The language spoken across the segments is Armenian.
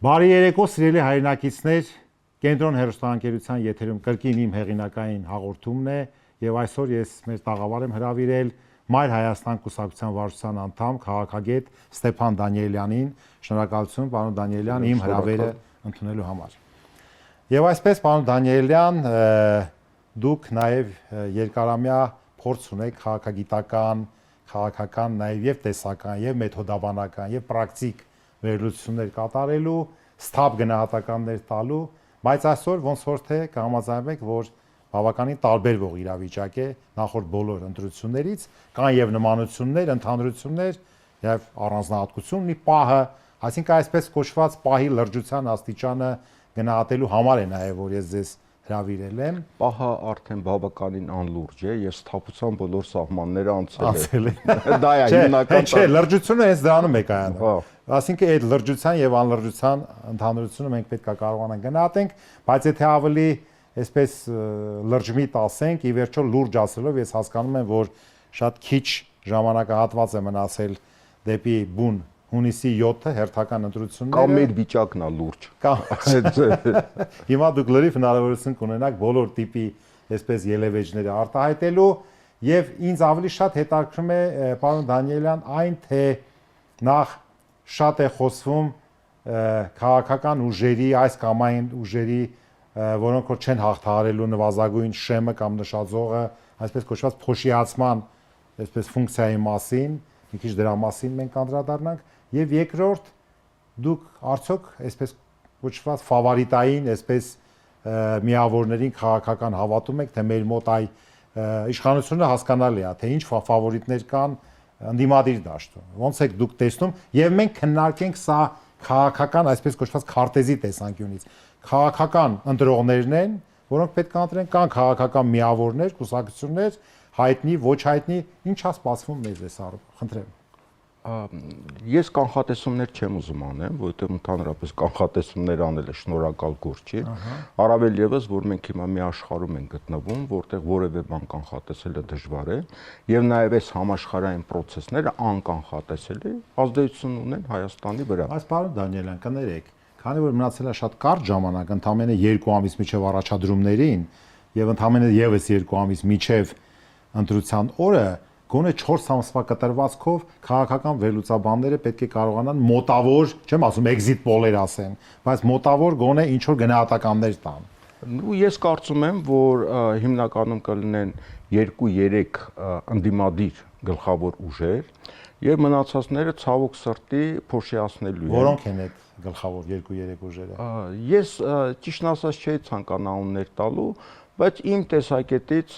Բարի երեկո, սիրելի հայրենակիցներ, Կենտրոն հեռուստաընկերության եթերում կրկին իմ հեղինակային հաղորդումն է եւ այսօր ես մեր տաղավար եմ հրավիրել Մայր Հայաստան կուսակցության վարչության անդամ քաղաքագետ Ստեփան Դանիելյանին։ Շնորհակալություն, պարոն Դանիելյան, իմ հրավերը ընդունելու համար։ Եվ այսպես, պարոն Դանիելյան, դուք նաեւ երկարամյա փորձ ունեք քաղաքագիտական, քաղաքական, նաեւ եւ տեսական, եւ մեթոդաբանական, եւ պրակտիկ վերլուծություններ կատարելու, ստապ գնահատականներ տալու, բայց այսօր ոնց որ թե կհամաձայնվենք, որ բավականին տարբերվող իրավիճակ է նախորդ բոլոր ընտրություններից, կան եւ նմանություններ, ընդհանրություններ եւ առանձնահատկություն ունի պահը, այսինքն այսպես կոչված պահի լրջության աստիճանը գնահատելու համար է նաեւ որ ես ձեզ հրավիրել եմ։ Պահը արդեն բավականին անլուրջ է, ես թափության բոլոր սահմանները անցել եմ։ Դա է հիմնական։ Չէ, լրջությունը հենց դրանում է կայանում։ Այսինքն այդ լրջության եւ անլրջության ընդհանրությունը մենք պետք է կարողանանք գնահատենք, բայց եթե ավելի այսպես լրջմիտ ասենք, ի վերջո լուրջ ասելով ես հասկանում եմ, որ շատ քիչ ժամանակահատված է մնացել դեպի բուն հունիսի 7-ը հերթական ընտրությունները։ Կամ մեր վիճակն է լուրջ։ Հիմա դուք լրիվ հնարավորություն կունենաք բոլոր տիպի այսպես ելևէջները արտահայտելու եւ ինձ ավելի շատ հետաքրքրում է պարոն Դանիելյան այն թե նախ շատ է խոսվում քաղաքական ուժերի, այս կամ այն ուժերի, որոնք որ չեն հաղթահարելու նվազագույն շեմը կամ նշաձողը, այսպես կոչված փոշիացման այսպես ֆունկցիայի մասին, մի քիչ դրա մասին մենք անդրադառնանք, եւ երկրորդ դուք արդյոք այսպես կոչված ֆավորիտային, այսպես միավորներին քաղաքական հավատում եք, թե մեր մոտ այ իշխանությունը հասկանալի է, թե ինչ ֆավորիտներ կան ընդդիմադիր դաշտում։ Ոնց եք դուք տեսնում եւ մենք քննարկենք սա քաղաքական, այսպես կոչված քարտեզի տեսանկյունից։ Քաղաքական ընտրողներն են, որոնք պետք է ընտրեն, կան քաղաքական միավորներ, կուսակցություններ, հայտնի, ոչ հայտնի, ինչա սպասվում մեզ այս առումով, խնդրեմ։ Ես կանխատեսումներ չեմ ուզում անեմ, որովհետև ընդհանրապես կանխատեսումներ անելը շնորհակալ գործ չի։ Առավել եւս, որ մենք հիմա մի աշխարհում ենք գտնվում, որտեղ որևէ բան կանխատեսելը դժվար է, եւ նաեւ այս համաշխարհային process-ները անկանխատեսելի ազդեցություն ունեն Հայաստանի վրա։ Այս պարոն Դանիելյան, կներեք, քանի որ մնացել է շատ կարճ ժամանակ, ընդամենը 2 ամիս միջև առաջադրումներին եւ ընդամենը եւս 2 ամիս միջև ընտրության օրը, գոնե 4 ամսվա կտրվածքով քաղաքական վերլուծաբանները պետք է կարողանան մոտավոր, չեմ ասում exit poll-եր ասեն, բայց մոտավոր գոնե ինչ որ գնահատականներ տան։ Ու ես կարծում եմ, որ հիմնականում կլինեն 2-3 ընդդիմադիր գլխավոր ուժեր եւ մնացածները ցավոք սրտի փոշիացնելու են։ Որոնք են այդ գլխավոր 2-3 ուժերը։ Ես ճիշտն ասած չէի ցանկանա անուններ տալու, բայց իմ տեսակետից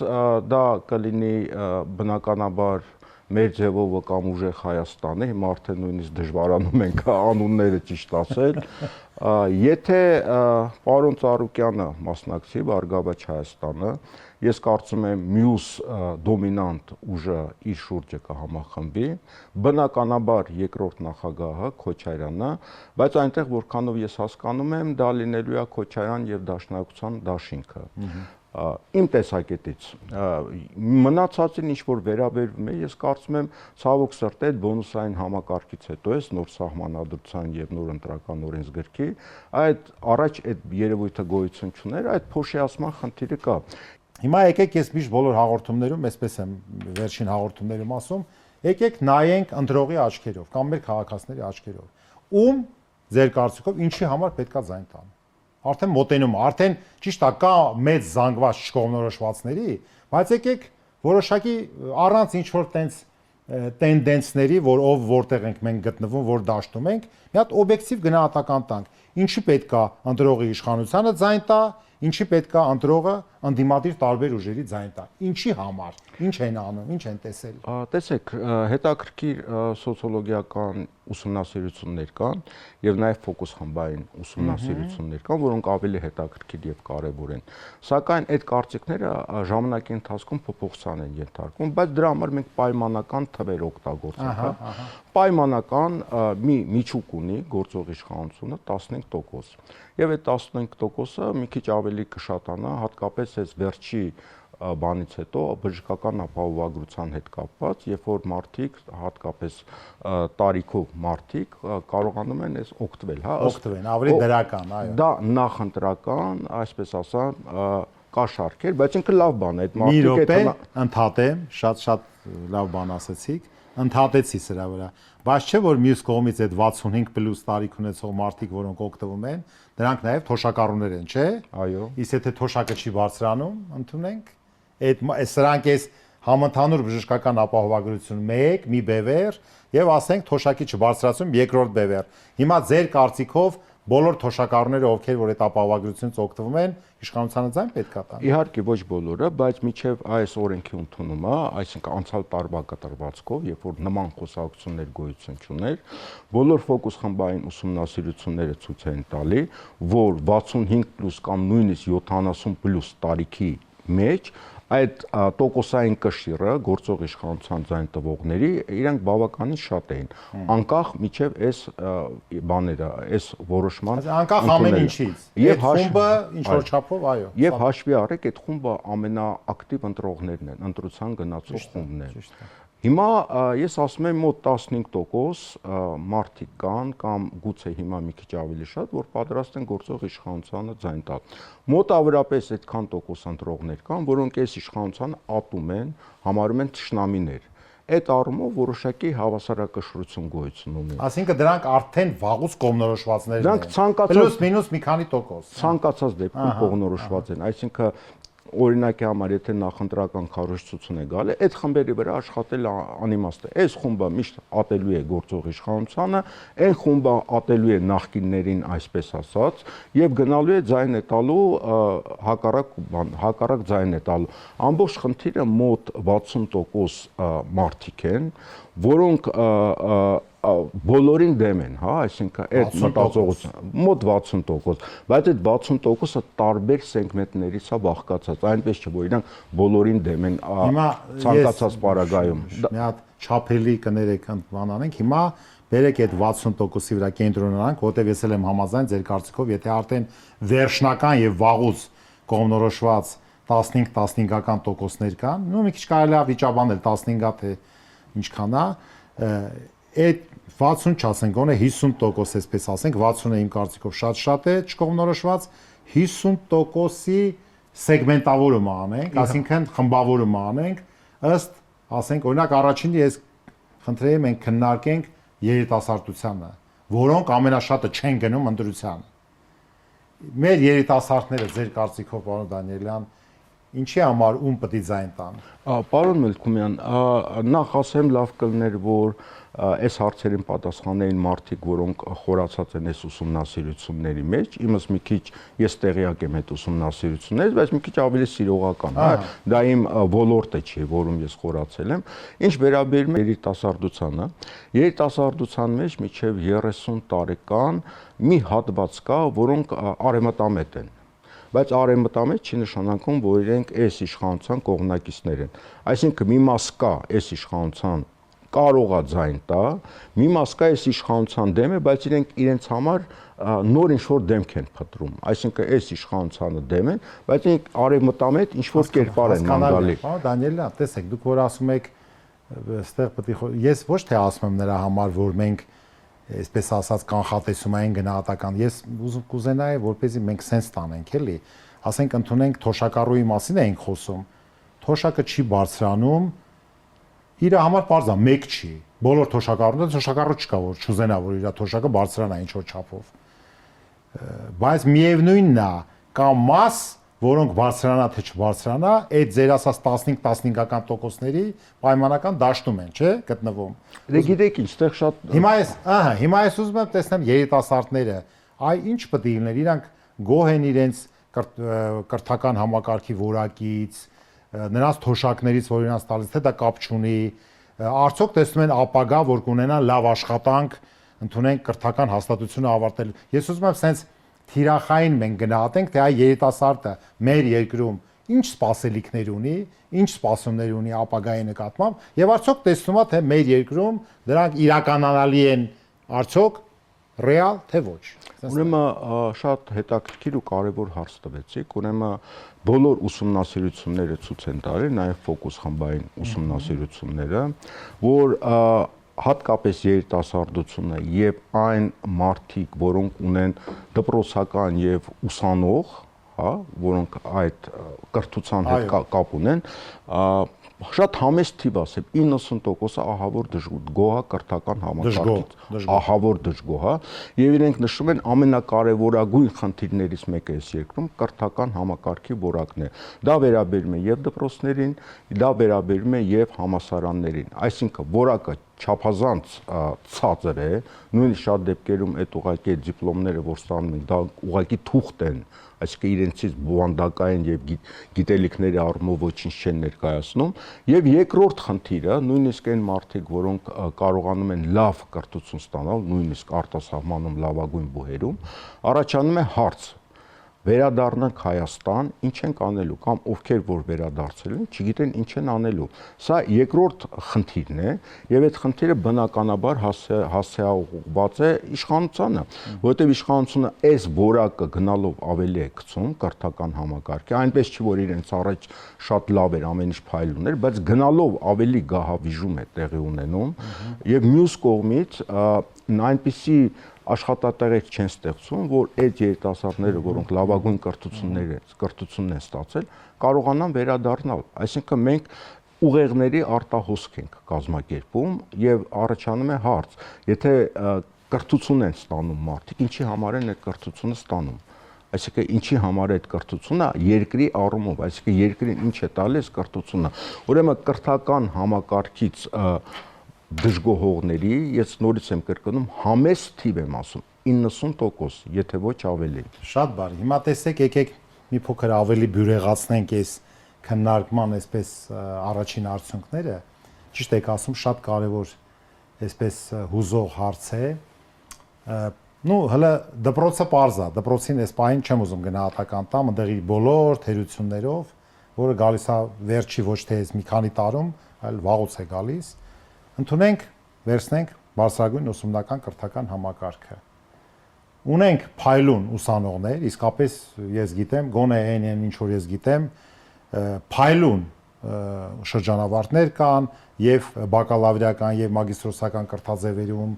դա կլինի բնականաբար մեր ձևով կամ ուժեղ Հայաստանը, հիմա արդեն նույնիսկ դժվարանում ենք անունները ճիշտ ասել, եթե պարոն Ծառուկյանը մասնակցի Բարգավաճ Հայաստանը, ես կարծում եմ մյուս դոմինանտ ուժը իր շուրջը կհամախմբի, բնականաբար երկրորդ նախագահը Քոչարյանը, բայց այնտեղ որքանով ես հասկանում եմ, դա լինելու է Քոչարյան եւ Դաշնակցության դաշինքը։ Իմ տեսակետից մնացածին ինչ որ վերաբերվում է, ես կարծում եմ ցավոք սրտի այդ բոնուսային համակարգից հետո էս նոր սահմանադրության եւ նոր ընտրական օրենսգրքի այդ առաջ այդ երևույթը գոյություն չուներ, այդ փոշիացման խնդիրը կա։ Հիմա եկեք ես միշտ բոլոր հաղորդումներում, այսպես եմ վերջին հաղորդումներում ասում, եկեք նայենք ընտրողի աչքերով կամ մեր քաղաքացիների աչքերով։ Ում ձեր կարծիքով ինչի համար պետքա ձայն տան։ Արդեն մոտենում, արդեն ճիշտ է կա մեծ զանգված չկողմնորոշվածների, բայց եկեք որոշակի առանց ինչ որ տենց տենդենսների, որ ով որտեղ ենք մենք գտնվում, որ դաշտում ենք, մի հատ օբյեկտիվ գնահատական տանք։ Ինչի պետքա ընտրողի իշխանությանը ձայն տա, ինչի պետքա ընտրողը ընդդիմադիր տարբեր ուժերի ձայն տա։ Ինչի համար, ինչ են անում, ինչ են տեսել։ Տեսեք, հետաքրքիր սոցիոլոգիական ուսումնասիրություններ կան եւ նաեւ ֆոկուս խմբային ուսումնասիրություններ կան, որոնք ավելի հետաքրքիր եւ կարեւոր են։ Սակայն այդ կարծիքները ժամանակի ընթացքում փոփոխության են ենթարկվում, բայց դրա համար մենք պայմանական թվեր օգտագործենք։ Պայմանական մի միջուկ ունի գործող իշխանությունը 15%։ Եվ այդ 15%-ը մի քիչ ավելի կշատանա, հատկապես այս վերջի բանից հետո բժշկական ապահովագրության հետ կապված, երբ որ մարդիկ, հատկապես տարիքով մարդիկ կարողանում են այս օգտվել, հա, օգտվեն, ավելի դրական, այո։ Դա նախընտրական, այսպես ասած, կա շարքեր, բայց ինքը լավ բան է, այդ մարդիկ մի րոպե ընդհատեմ, շատ լավ բան ասացիք, ընդհատեցի սրա վրա, բայց չէ որ մյուս կողմից այդ 65+ տարիք ունեցող մարդիկ, որոնք օգտվում են, դրանք նաև թոշակառուներ են, չէ՞։ Այո։ Իսկ եթե թոշակը չի բարձրանում, ընդունենք, այդ սրանք էս համընդհանուր բժշկական ապահովագրություն 1, մի բևեռ եւ ասենք թոշակի չբարձրացում երկրորդ բևեռ։ Հիմա ձեր կարծիքով բոլոր թոշակառուները, ովքեր որ այդ ապահովագրությունից օգտվում են, իշխանությանը ձայն պետք է տան։ Իհարկե ոչ բոլորը, բայց միջև այս օրենքի ընդունումը, այսինքն անցյալ տարվա կտրվածքով, երբ որ նման խոսակցություններ գոյություն չուներ, բոլոր ֆոկուս խմբային ուսումնասիրությունները ցույց են տալի, որ 65+ կամ նույնիսկ 70+ տարիքի մեջ այդ տոկոսային կշիռը գործող իշխանության ձայն տվողների իրանք բավականին շատ էին, անկախ միջև այս բաները, այս որոշման անկախ ամեն ինչից։ Այդ խումբը ինչ որ չափով, այո։ Եվ հաշվի առեք, այդ խումբը ամենաակտիվ ընտրողներն են, ընտրության գնացող խումբն է։ Հիմա ես ասում եմ մոտ 15% մարդիկ կան կամ գուցե հիմա մի քիչ ավելի շատ, որ պատրաստ են գործող իշխանությանը ձայն տալ։ Մոտավորապես այդքան տոկոս ընտրողներ կան, որոնք այս իշխանությանը ատում են, համարում են թշնամիներ։ Այդ առումով որոշակի հավասարակշռություն գոյություն ունի։ Այսինքն դրանք արդեն վաղուց կողմնորոշվածներ են։ Դրանք ցանկացած պլյուս մինուս մի քանի տոկոս։ Ցանկացած դեպքում կողմնորոշված են, այսինքն օրինակի համար եթե նախընտրական քարոզչություն է գալի, այդ խմբերի վրա աշխատել անիմաստ է։ Այս խումբը միշտ ատելու է գործող իշխանությանը, այն խումբը ատելու է նախկիններին, այսպես ասած, եւ գնալու է ձայն է տալու հակառակ ձայն է տալու։ Ամբողջ խնդիրը մոտ 60% մարդիկ են, որոնք բոլորին դեմ են, հա, այսինքն այդ մտածողությունը մոտ 60%, բայց այդ 60%-ը տարբեր սեգմենտներից է բաղկացած, այնպես չէ, որ իրանք բոլորին դեմ են ցանկացած պարագայում։ Մի հատ չափելի կներեք բան անենք, հիմա բերեք այդ 60%-ի վրա կենտրոնանանք, որտեղ ես էլ եմ համաձայն ձեր կարծիքով, եթե արդեն վերջնական եւ վաղուց կողմնորոշված 15-15-ական տոկոսներ կան, նո մի քիչ կարելի է վիճաբանել 15-ա թե ինչքան է, այդ 60 չասենք, գոնե 50% այսպես ասենք, 60-ը իմ կարծիքով շատ է չկողմնորոշված, 50%-ի սեգմենտավորումը անենք, այսինքն խմբավորումը անենք, ըստ ասենք, օրինակ առաջինը ես խնդրեի մենք քննարկենք երիտասարդությանը, որոնք ամենաշատը չեն գնում ընտրության։ Մեր երիտասարդները ձեր կարծիքով, պարոն Դանիելյան, ինչի համար ում պետք է ձայն տան։ Պարոն Մելքումյան, նախ ասեմ լավ կլներ, որ այս հարցերին պատասխանեին մարդիկ, որոնք խորացած են այս ուսումնասիրությունների մեջ, իմս մի քիչ ես տեղյակ եմ այդ ուսումնասիրություններից, բայց մի քիչ ավելի սիրողական, հա, դա իմ ոլորտը չի, որում ես խորացել եմ։ Ինչ վերաբերում է երիտասարդությանը, երիտասարդության մեջ մինչև 30 տարեկան մի հատված կա, որոնք արևմտամետ են։ Բայց արևմտամետ չի նշանակում, որ իրենք այս իշխանության կողմնակիցներ են։ Այսինքն մի մաս կա այս իշխանության կարող է ձայն տա, մի մաս կա այս իշխանության դեմ է, բայց իրենց համար նոր ինչ-որ դեմք են փտրում։ Այսինքն այս իշխանությանը դեմ են, բայց իրենք արևմտամետ ինչ-որ կերպար են մանգալի։ Դանիելա, տեսեք, դուք որ ասում եք, այստեղ պետք է ես ոչ թե ասում եմ նրա համար, որ մենք այսպես ասած կանխատեսումային գնահատական, ես ուզում կուզենայի, որպեսզի մենք սենս տանենք, էլի, ասենք ընդունենք թոշակառուի մասին էինք խոսում, թոշակը չի բարձրանում, իր համար պարզ է, մեկ չի, բոլոր թոշակառուները թոշակառու չկա, որ չուզենա, որ իր թոշակը բարձրանա ինչ-որ չափով, բայց միևնույնն է, կա մաս, որոնք բարձրանա թե չբարձրանա, այդ ձեր ասած 15-15-ական տոկոսների պայմանական դաշտում են, չէ՞, գտնվում։ Դե գիտեք ինչ, այդտեղ շատ Հիմա ես ուզում եմ տեսնեմ երիտասարդները, այ ինչ պետք է լիներ, իրանք գոհ են իրենց կրթական համակարգի որակից, նրանց թոշակներից, որ իրանց տալիս, թե դա կապ չունի, արդյոք տեսնում են ապագա, որ կունենան լավ աշխատանք, ընդունենք կրթական հաստատությունը ավարտել։ Ես ուզում եմ սենց թիրախային մենք գնահատենք, թե այ երիտասարդը մեր երկրում ինչ սպասելիքներ ունի, ինչ սպասումներ ունի ապագայի նկատմամբ, եւ արդյոք տեսնում է, թե մեր երկրում դրանք իրականանալի են արդյոք ռեալ թե ոչ։ Ուրեմն շատ հետաքրքիր ու կարևոր հարց տվեցիք, ուրեմն բոլոր ուսումնասիրությունները ցույց են տալի, նաև ֆոկուս խմբային ուսումնասիրությունները, որ հատկապես երիտասարդությունը եւ այն մարդիկ, որոնք ունեն դպրոցական եւ ուսանող, հա, որոնք այդ կրթության հետ կապ ունեն, շատ համեստ թիվ ասեմ 90%-ը ահավոր դժգոհ է կրթական համակարգից, ահավոր դժգոհ է, եւ իրենք նշում են ամենակարևորագույն խնդիրներից մեկը էս երկրում կրթական համակարգի որակն է։ Դա վերաբերում է եւ դպրոցներին, դա վերաբերում է եւ համալսարաններին, այսինքն որակը չափազանց ցածր է, նույնիսկ շատ դեպքերում այդ ուղղակի դիպլոմները, որ ստանում են, դա ուղղակի թուղթ են, այսինքն իրենցից բովանդակային եւ գիտելիքների առումով ոչինչ չեն ներկայացնում, եւ երկրորդ խնդիրը, նույնիսկ այն մարդիկ, որոնք կարողանում են լավ կրթություն ստանալ, նույնիսկ արտասահմանում լավագույն բուհերում, առաջանում է հարց. վերադառնանք Հայաստան, ինչ ենք անելու կամ ովքեր որ վերադարձել են, չգիտեն ինչ են անելու։ Սա երկրորդ խնդիրն է, եւ այդ խնդիրը բնականաբար հասցեաուղղված է իշխանությանը, որովհետեւ իշխանությունը այս որակը գնալով ավելի է գցում կրթական համակարգի, այնպես չի որ իրենց առաջ շատ լավ էր, ամեն ինչ փայլուն էր, բայց գնալով ավելի գահավիժում է տեղի ունենում, եւ մյուս կողմից այնպիսի աշխատատեղեր չեն ստեղծում, որ այդ երիտասարդները, որոնք լավագույն կրթությունն են ստացել, կարողանան վերադառնալ։ Այսինքն մենք ուղեղների արտահոսք ենք կազմակերպում եւ առաջանում է հարց. եթե կրթություն են ստանում մարդիկ, ինչի համար են այդ կրթությունը ստանում։ Այսինքն ինչի համար է այդ կրթությունը երկրի առումով, այսինքն երկրին ինչ է տալիս կրթությունը։ Ուրեմն կրթական համակարգից դժգոհողների, ես նորից եմ կրկնում, համեստ թիվ եմ ասում, 90%, եթե ոչ ավելի։ Շատ բարի։ Հիմա տեսեք, եկեք մի փոքր ավելի բյուրեղացնենք այս քննարկման այսպես առաջին արդյունքները։ Ճիշտ եք ասում, շատ կարևոր այսպես հուզող հարց է։ Ну, հələ դպրոցը པարզ է, դպրոցին այս պահին չեմ ուզում գնահատական տամ, այնտեղ իր բոլոր թերություններով, որը գալիս է վերջի ոչ թե այս մի քանի տարում, այլ վաղուց է գալիս։ Ընդունենք, վերցնենք բարձրագույն ուսումնական կրթական համակարգը։ Ունենք փայլուն ուսանողներ, իսկապես ես գիտեմ, գոնե այն ինչ որ ես գիտեմ, փայլուն շրջանավարտներ կան եւ բակալավրիական եւ մագիստրոսական կրթաձևերում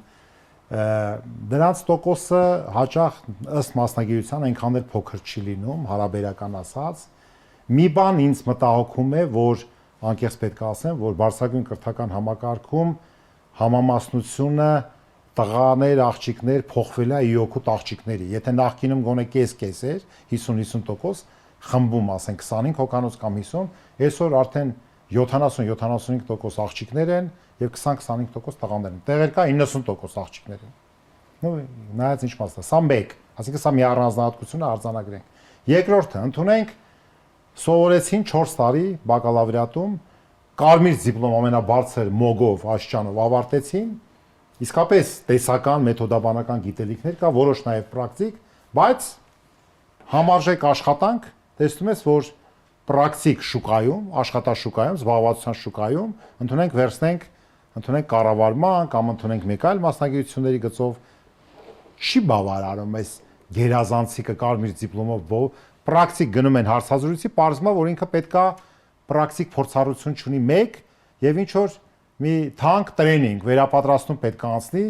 դրանց տոկոսը հաճախ ըստ մասնագիտության այնքան էլ փոքր չի լինում, հարաբերական ասած։ Մի բան ինձ մտահոգում է, որ անկեղծ պետք է ասեմ, որ բարձրագույն կրթական համակարգում համամասնությունը տղաներ, աղջիկներ փոխվել է իօքուտ աղջիկների։ Եթե նախկինում գոնե կես-կես էր, 50-50% խմբում, ասենք 25 հոգանոց կամ 50, այսօր արդեն 70-75% աղջիկներ են եւ 20-25% տղաներ են։ Տեղեր կա 90% աղջիկներ են։ Ну, նայած ինչ մասն է, սա մեկ, ասենք սա մի առանձնահատկություն է, արձանագրենք։ Երկրորդը, ընդունենք սովորեցին 4 տարի բակալավրիատում, կարմիր դիպլոմ ամենաբարձր մոգով աստիճանով ավարտեցին, իսկապես տեսական, մեթոդաբանական գիտելիքներ կա, որոշ նաև պրակտիկ, բայց համարժեք աշխատանք, տեսնում ես, որ պրակտիկ շուկայում, աշխատաշուկայում, զբաղվածության շուկայում ընդունենք կառավարման կամ ընդունենք մեկ այլ մասնագիտությունների գծով չի բավարարում այս գերազանցիկը կարմիր դիպլոմով պրակտիկ գնում են հարցազրույցի, պարզվում է, որ ինքը պետքա պրակտիկ փորձառություն ունի մեկ եւ ինչ որ մի թանկ տրեյնինգ վերապատրաստում պետք է անցնի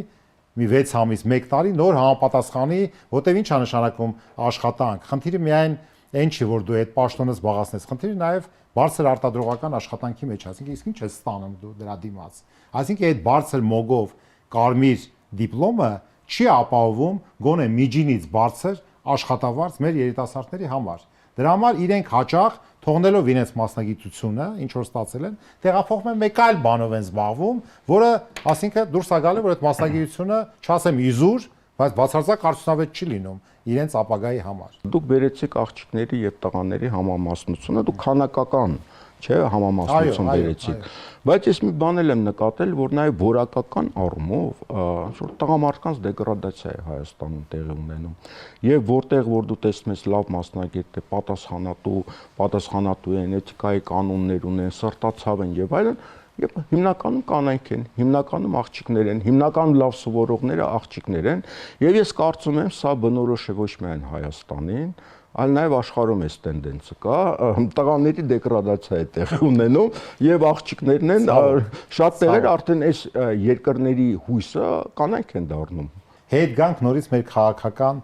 մի 6 ամիս, 1 տարի նոր համապատասխանի, որտեվ ինչ է նշանակում աշխատանք։ Խնդիրը միայն այն չի, որ դու այդ պաշտոնը զբաղացնես, խնդիրը նաեւ բարձր արտադրողական աշխատանքի մեջ, այսինքն իսկ ինչ է ստանում դու դրա դիմաց։ Այսինքն այդ բարձր մոգով կարմիր դիպլոմը չի ապահովում գոնե միջինից բարձր աշխատավարձ մեր երիտասարդների համար։ Դրա համար իրենք հաճախ թողնելով իրենց մասնագիտությունը, ինչ որ ստացել են, տեղափոխվում են մեկ այլ բանով են զբաղվում, որը, ասինքն դուրս է գալի, որ այդ մասնագիտությունը, չասեմ իզուր, բայց բացարձակ արդյունավետ չի լինում իրենց ապագայի համար։ Դուք բերեցիք աղջիկների եւ տղաների համամասնությունը, դուք քանակական, չէ, համամասնություն բերեցիք։ Բայց ես մի բան եմ նկատել, որ նաեւ որակական առումով ինչ-որ տղամարդկանց դեգրադացիա է Հայաստանում տեղի ունենում։ Եվ որտեղ որ դու տեսնում ես լավ մասնագետ է, պատասխանատու են, էթիկայի կանոններ ունեն, սրտացավ են եւ այլն, Եվ հիմնականում կանայք են, հիմնականում աղջիկներ են, հիմնականում լավ սովորողները աղջիկներ են, եւ ես կարծում եմ, սա բնորոշ է ոչ միայն Հայաստանին, այլ նաեւ աշխարհում էս տենդենսը կա, տղաների դեգրադացիա է տեղի ունենում եւ աղջիկներն են շատ տեղեր արդեն այս երկրների հույսը կանայք են դառնում։ Հետ գանք նորից մեր քաղաքական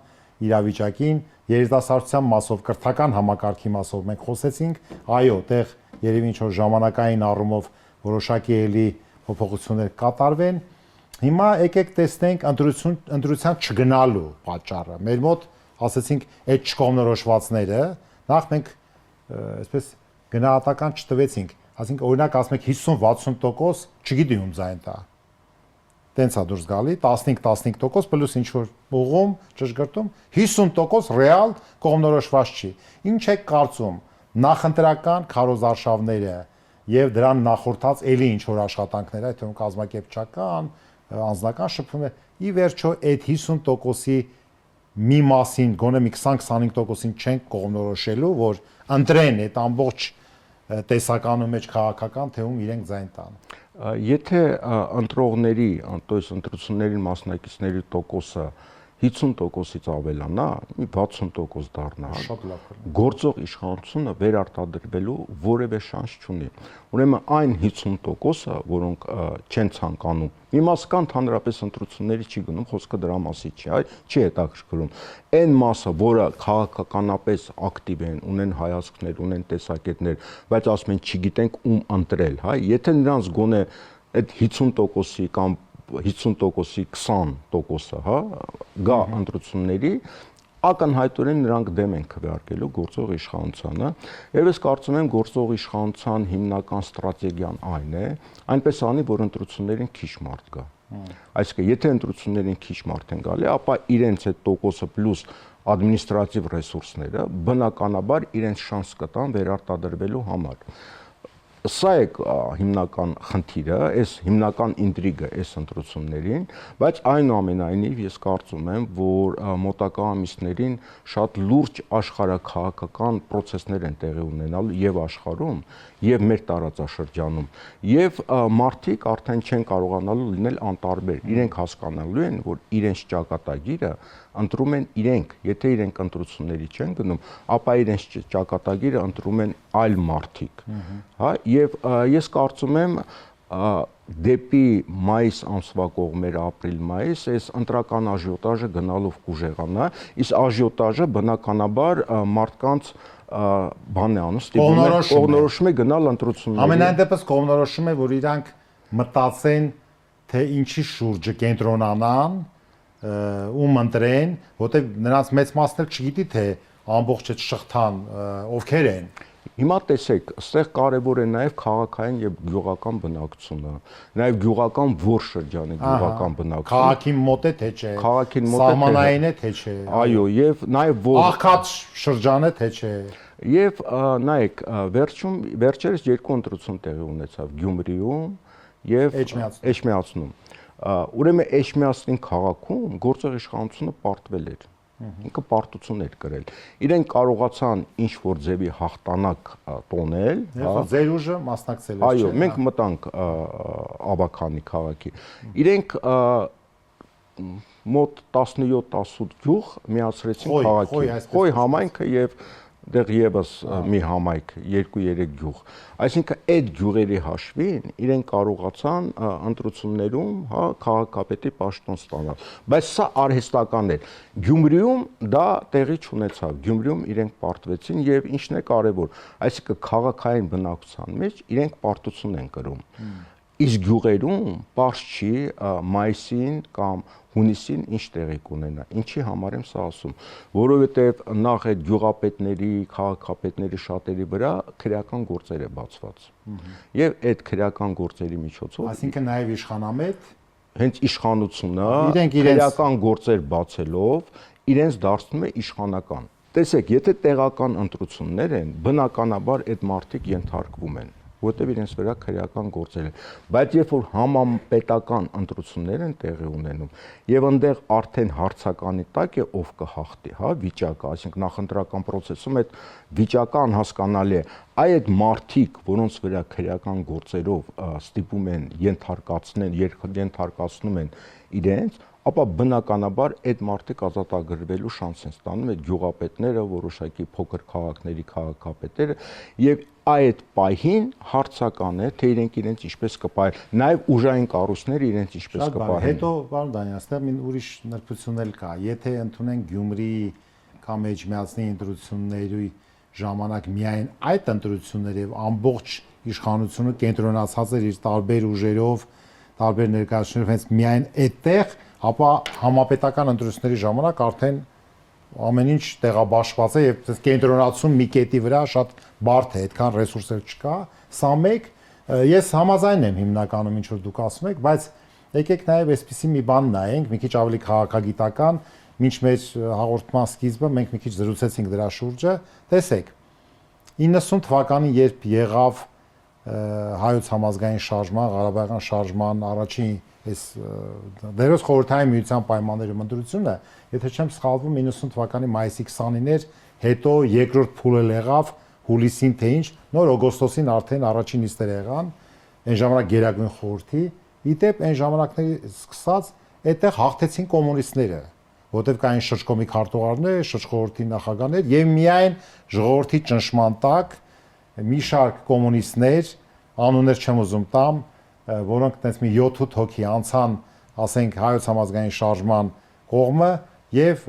իրավիճակին, երիտասարդության մասով, կրթական համակարգի մասով մենք խոսեցինք, այո, տեղ երևի ինչ-որ ժամանակային առումով որոշակի էլի փոփոխություններ կատարվեն։ Հիմա եկեք տեսնենք ընտրության չգնալու պատճառը։ Մեր մոտ ասեցինք այդ չկողմնորոշվածները, նախ մենք այսպես գնահատական չտվեցինք, ասենք օրինակ ասում եք 50-60%, չգիտի ում ձայն տա։ Տենց է դուրս գալի 15% պլյուս ինչ որ ուղում, ճշգրտում 50% ռեալ կողմնորոշված չի։ Ինչ է կարծում նախընտրական քարոզարշավները եւ դրան նախորդած էլի ինչ որ աշխատանքներ, այդ թվում կազմակերպչական, անձնական շփումներ, ի վերջո այդ 50%-ի մի մասին, գոնե մի 20-25%-ին չենք կողմնորոշելու, որ ընտրեն այդ ամբողջ տեսականու մեջ քաղաքական թեում իրենք ձայն տան։ Եթե ընտրողների, ըստ ընտրություններին մասնակիցների տոկոսը 50%-ից ավելանա, մի 60% դառնա, գործող իշխանությունը վերարտադրվելու որևէ շանս չունի։ Ուրեմն այն 50%-ը, որոնք չեն ցանկանում, մի մասը կան ընդհանրապես ընտրությունների չի գնում, խոսքը դրա մասի չի, այ չի հետաքրքրում։ Այն մասը, որը քաղաքականապես ակտիվ են, ունեն հայացքներ, ունեն տեսակետներ, բայց ասում են չգիտենք ում ընտրել, հա, եթե նրանց գոնե այդ 50%-ի կամ 50%-ի 20%-ը, հա, գա ընտրությունների, ակնհայտորեն նրանք դեմ են քվեարկելու գործող իշխանությանը, եւ ես կարծում եմ գործող իշխանության հիմնական ստրատեգիան այն է, այնպես անի, որ ընտրություններին քիչ մարդ գա։ Այսինքն, եթե ընտրություններին քիչ մարդ են գալի, ապա իրենց այդ տոկոսը պլյուս ադմինիստրատիվ ռեսուրսները բնականաբար իրենց շանս կտան վերարտադրվելու համար։ Սա է հիմնական խնդիրը, այս հիմնական ինտրիգը այս ընտրություններին, բայց այնուամենայնիվ ես կարծում եմ, որ մոտակա ամիսներին շատ լուրջ աշխարհաքաղաքական process-ներ են տեղի ունենալու եւ աշխարհում, եւ մեր տարածաշրջանում, եւ մարդիկ արդեն չեն կարողանալու լինել անտարբեր։ Իրենք հասկանալու են, որ իրենց ճակատագիրը ընտրում են իրենք, եթե իրենք ընտրությունների չեն գնում, ապա իրենց ճակատագիրը ընտրում են այլ մարդիկ, հա, եւ ես կարծում եմ դեպի մայիս ամսվա կողմերը ապրիլ-մայիս այս ընտրական աժիոտաժը գնալով կուժեղանա, իսկ աժիոտաժը բնականաբար մարդկանց բան է անում, կողմնորոշում է գնալ ընտրությունների։ Ամենայն դեպս կողմնորոշում է, որ իրանք մտածեն, թե ինչի շուրջը կենտրոնանան, ում ընտրեն, որտեղ նրանց մեծ մասն էլ չգիտի, թե ամբողջ այդ շղթան ովքեր են։ Հիմա տեսեք, այստեղ կարևոր է նաև քաղաքային եւ գյուղական բնակչությունը, նաև գյուղական որ շրջանի գյուղական բնակչությունը։ Քաղաքին մոտ է թե չէ։ Քաղաքին մոտ է, սահմանային է թե չէ։ Այո, եւ նաև որ աղքատ շրջան է թե չէ։ Եվ նայեք, վերջերս երկու ընտրություն տեղի ունեցավ Գյումրիում եւ Էջմիածնում։ Ուրեմն Էջմիածնին քաղաքում գործող իշխանությունը պարտվել էր։ Ինքը պարտություն էր կրել։ Իրենք կարողացան ինչ որ ձևի հաղթանակ տոնել, հա։ Ձեր ուժը մասնակցել էր։ Այո, մենք մտանք Աբաքանի քաղաքի։ Իրենք մոտ 17-18 գյուղ միացրեցին քաղաքին։ Խոյ համայնքը եւ դեռ եւս մի համայնք 2-3 գյուղ։ Այսինքն այդ գյուղերի հաշվին իրենք կարողացան ընտրություններում, հա, քաղաքապետի պաշտոն ստանալ։ Բայց սա արհեստական էր։ Գյումրիում դա տեղի չունեցավ։ Գյումրիում իրենք պարտվեցին եւ ինչն է կարեւոր, այսինքն քաղաքային բնակչության մեջ իրենք պարտություն են կրում։ Իսկ գյուղերում պարզ չի մայիսին կամ հունիսին ինչ տեղի կունենա։ Ինչի համար եմ սա ասում, որովհետև նախ այդ գյուղապետների, քաղաքապետների շատերի վրա քրեական գործեր է բացված։ Եվ այդ քրեական գործերի միջոցով, այսինքն նաև իշխանամետ, հենց իշխանությունը քրեական գործեր բացելով իրենց դարձնում է իշխանական։ Տեսեք, եթե տեղական ընտրություններ են, բնականաբար այդ մարդիկ ենթարկվում են։ որտեղ իրենց վրա քրեական գործեր են։ Բայց երբ որ համապետական ընտրություններ են տեղի ունենում եւ այնտեղ արդեն հարցականի տակ է ով կհաղթի, հա, վիճակը, այսինքն նախընտրական process-ում այդ վիճակը անհասկանալի է։ Այդ մարդիկ, որոնց վրա քրեական գործերով ստիպում են ենթարկացնում են իրենց, ապա բնականաբար այդ մարդիկ ազատագրվելու շանս են ստանում այդ գյուղապետները, որոշակի փոքր քաղաքների քաղաքապետերը եւ այդ պահին հարցական է թե իրենց ինչպես կպահեն, նաեւ ուժային կառույցները իրենց ինչպես կպահեն։ Հետո պարոն Դանյան, այստեղ մի ուրիշ նրբություն էլ կա, եթե ընդունեն Գյումրի կամ Էջմիածնի ընտրությունների ժամանակ միայն այդ ընտրությունները եւ ամբողջ իշխանությունը կենտրոնացած էր իր տարբեր ուժերով, տարբեր ներկայացումներով հենց միայն այդտեղ, ապա համապետական ընտրությունների ժամանակ արդեն ամեն ինչ տեղաբաշխված է եւ կենտրոնացում մի կետի վրա շատ բարդ է, այդքան ռեսուրսեր չկա։ Սա մեկ, ես համաձայն եմ հիմնականում ինչ որ դուք ասում եք, բայց եկեք նաեւ այսպեսի մի բան նայենք, մի քիչ ավելի քաղաքագիտական, մինչ մեր հաղորդման սկիզբը մենք մի քիչ զրուցեցինք դրա շուրջը, տեսեք 90 թվականին երբ եղավ հայոց համազգային շարժման, Ղարաբաղյան շարժման առաջին այս դերոս խորհրդային միության պայմաններում ընտրությունը, եթե չեմ սխալվում 90 թվականի մայիսի 29-ին էր, հետո երկրորդ փուլը եղավ հուլիսին թե ինչ, նոր օգոստոսին արդեն առաջին նիստերը եղան, այն ժամանակ Գերագույն խորհրդի, իդեպ այն ժամանակների սկսած այդտեղ հաղթեցին կոմունիստները, որտեղ կային շրջկոմի քարտուղարներ, շրջխորհրդի նախագահներ եւ միայն ժողովրդի ճնշման տակ մի շարք կոմունիստներ, անուններ չեմ ուզում տամ, որոնք այդպես մի 7-8 հոգի անցան, ասենք հայոց համազգային շարժման կողմը եւ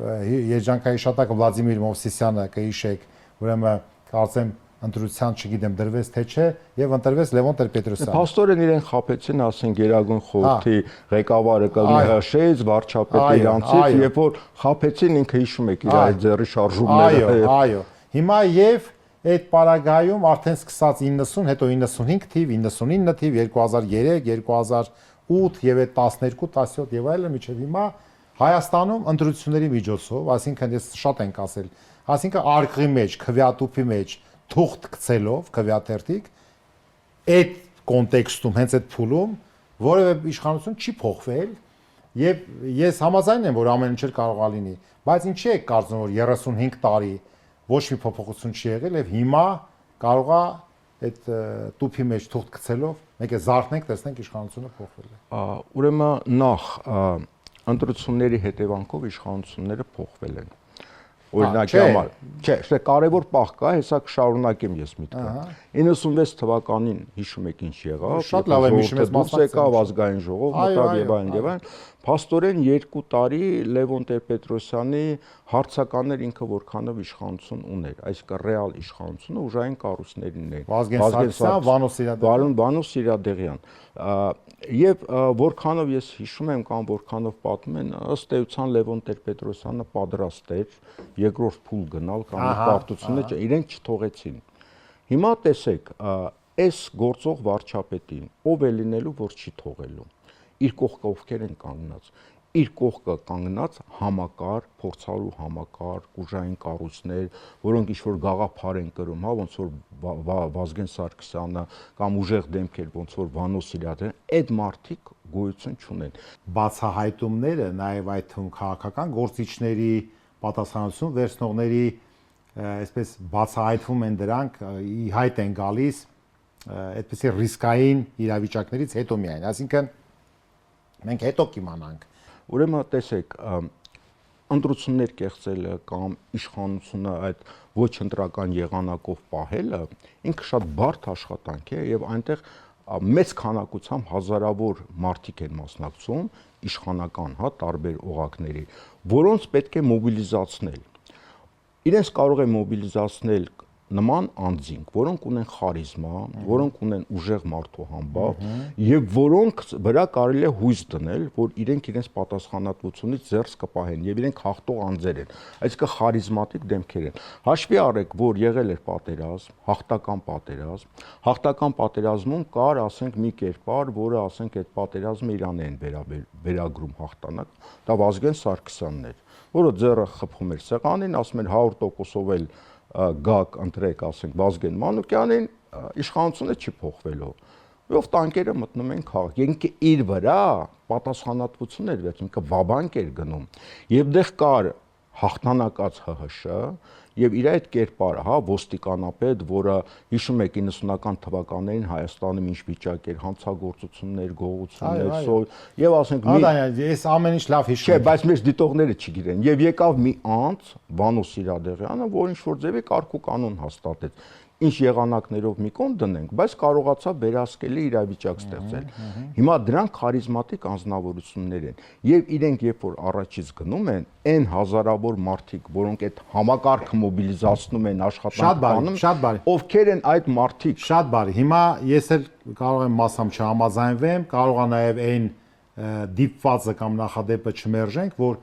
երջանկայի շատակ Վլադիմիր Մովսիսյանը կհիշեք, ուրեմն կարծեմ ընտրության չգիտեմ դրվեց թե չէ եւ ընտրվեց Լևոն Տեր-Պետրոսյանը։ Փաստորեն իրեն խաբեցին, ասեն Գերագույն խորհրդի ղեկավարը կհաշեց վարչապետը իրանցից, երբ որ խաբեցին ինքը հիշում եք իր այդ ձեռի շարժումները։ Այո։ Հիմա եւ այդ պարագայում արդեն սկսած 90, հետո 95 թիվ, 99 թիվ, 2003, 2008 եւ այդ 12, 17 եւ այլն միջև հիմա Հայաստանում ընտրությունների միջոցով, այսինքն ես շատ ենք ասել, այսինքն արկղի մեջ, քվեատուփի մեջ թուղթ գցելով, քվեաթերթիկ, այդ կոնտեքստում, հենց այդ փուլում որևէ իշխանություն չի փոխվել եւ ես համաձայն եմ, որ ամեն ինչ կարող է լինի, բայց ինչի է կարծում որ 35 տարի ոչ մի փոփոխություն չի եղել եւ հիմա կարող է այդ տուփի մեջ թուղթ գցելով մեկ է զարթնենք, տեսնենք իշխանությունը փոխվել է։ Ուրեմն նախ ընտրությունների հետևանքով իշխանությունները փոխվել են։ Օրինակի համար, չէ, դա կարևոր պահ կա, հեսա կշարունակեմ ես միտքը։ 96 թվականին հիշում եք ինչ եղավ, շատ լավ եմ հիշում, ես մասնակցել եկավ ազգային ժողով, մտավ եւ այլն։ Փաստորեն 2 տարի Լևոն Տեր-Պետրոսյանի հարցականներ ինքը որքանով իշխանություն ուներ, այսինքն ռեալ իշխանությունը ուժային կառույցներին էր։ Վազգեն Սարգսյան, Վանո Սիրադեղյան։ Եվ որքանով ես հիշում եմ կամ որքանով պատմում են, ըստ էության Լևոն Տեր-Պետրոսյանը պատրաստ էր երկրորդ փուլ գնալ կամ պարտությունը իրենք չթողեցին։ Հիմա տեսեք, այս գործող վարչապետին ով է լինելու, որ չի թողելու։ Իր կողքը ովքեր են կանգնած։ Իր կողքը կանգնած համակարգ, փորձալու համակարգ, ուժային կառույցներ, որոնք ինչ-որ գաղափար են կրում, հա, ոնց որ Վազգեն Սարգսյանը կամ ուժեղ դեմքեր, ոնց որ Վանո Սիրադեղյանը, այդ մարդիկ գոյություն չունեն։ Բացահայտումները նաև այդ թվում քաղաքական գործիչների պատասխանատվություն վերցնողների այսպես բացահայտվում են դրանք, ի հայտ են գալիս այդպիսի ռիսկային իրավիճակներից հետո միայն, այսինքն մենք հետո կիմանանք։ Ուրեմն տեսեք, ընտրություններ կեղծելը կամ իշխանությունը այդ ոչ ընտրական եղանակով պահելը ինքը շատ բարդ աշխատանք է եւ այնտեղ մեծ քանակությամբ հազարավոր մարդիկ են մասնակցում իշխանական, հա, տարբեր օղակների, որոնց պետք է մոբիլիզացնել։ Իրենց կարող է մոբիլիզացնել նման անձինք, որոնք ունեն խարիզմա, որոնք ունեն ուժեղ մարդու համբավ եւ որոնք վրա կարելի է հույս դնել, որ իրենց պատասխանատվությունից զերծ կպահեն եւ իրենք հաղթող անձեր են, այսինքն խարիզմատիկ դեմքեր են։ Հաշվի առեք, որ եղել էր պատերազմ, հաղթական պատերազմում կար, ասենք, մի կերպար, որը ասենք այդ պատերազմը Իրան են վերագրում հաղթանակ, դա Վազգեն Սարգսյանն էր, որը ձեռը խփում էր սեղանին, ասում էր 100%-ով էլ գակ ընտրեք, ասենք, Վազգեն Մանուկյանին, իշխանությունը չի փոխվելու։ Ով տանկերը մտնում են քաղաք։ Ինքը իր վրա պատասխանատվություն էր վերցնում, ինքը վաբանկ էր գնում։ Եվ դեռ կար հաղթանակած ՀՀՇ եւ իր այդ կերպարը, հա, ոստիկանապետ, որը հիշում եք 90-ական թվականներին Հայաստանում ինչ վիճակ էր, հանցագործություններ, գողություններ, եւ ասենք ես ամեն ինչ լավ հիշում եմ։ Չէ, բայց մեր դիտողները չգիտեն։ Եվ եկավ մի անձ, Վանո Սիրադեղյանը, որ ինչ որ ձևի կարգ ու կանոն հաստատեց։ Ինչ եղանակներով մի կողմ դնենք, բայց կարողացավ վերահսկելի իրավիճակ ստեղծել։ Հիմա դրանք քարիզմատիկ անձնավորություններ են, եւ իրենք երբ որ առաջից գնում են, այն հազարավոր մարդիկ, որոնք այդ համակարգը մոբիլիզացնում են, աշխատանք անում, ովքեր են այդ մարդիկ։ Շատ բարի։ Հիմա ես էլ կարող եմ մասամ չհամաձայնվեմ, կարող է նաեւ այն դիպվածը կամ նախադեպը չմերժենք, որ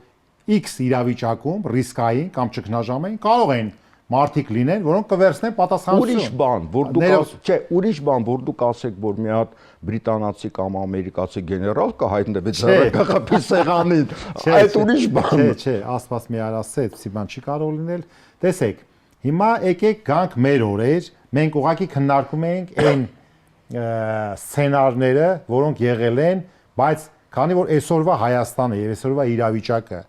X իրավիճակում ռիսկային կամ ճգնաժամային կարող են մարդիկ լինեն, որոնք կվերցնեն պատասխանատվություն։ Ուրիշ բան, որ դուք չէ, ուրիշ բան, որ դուք ասեք, որ մի հատ բրիտանացի կամ ամերիկացի գեներալ կհայտնվի ձեռնարկղի սեղանին, այդ ուրիշ բան։ Չէ, Աստված մի արասեց, սի բան չի կարող լինել։ Տեսեք, հիմա եկեք գանք մեր օրեր, մենք ուղղակի քննարկում ենք այն սցենարները, որոնք եղել են, բայց քանի որ այսօրվա Հայաստանը եւ այսօրվա իրավիճակը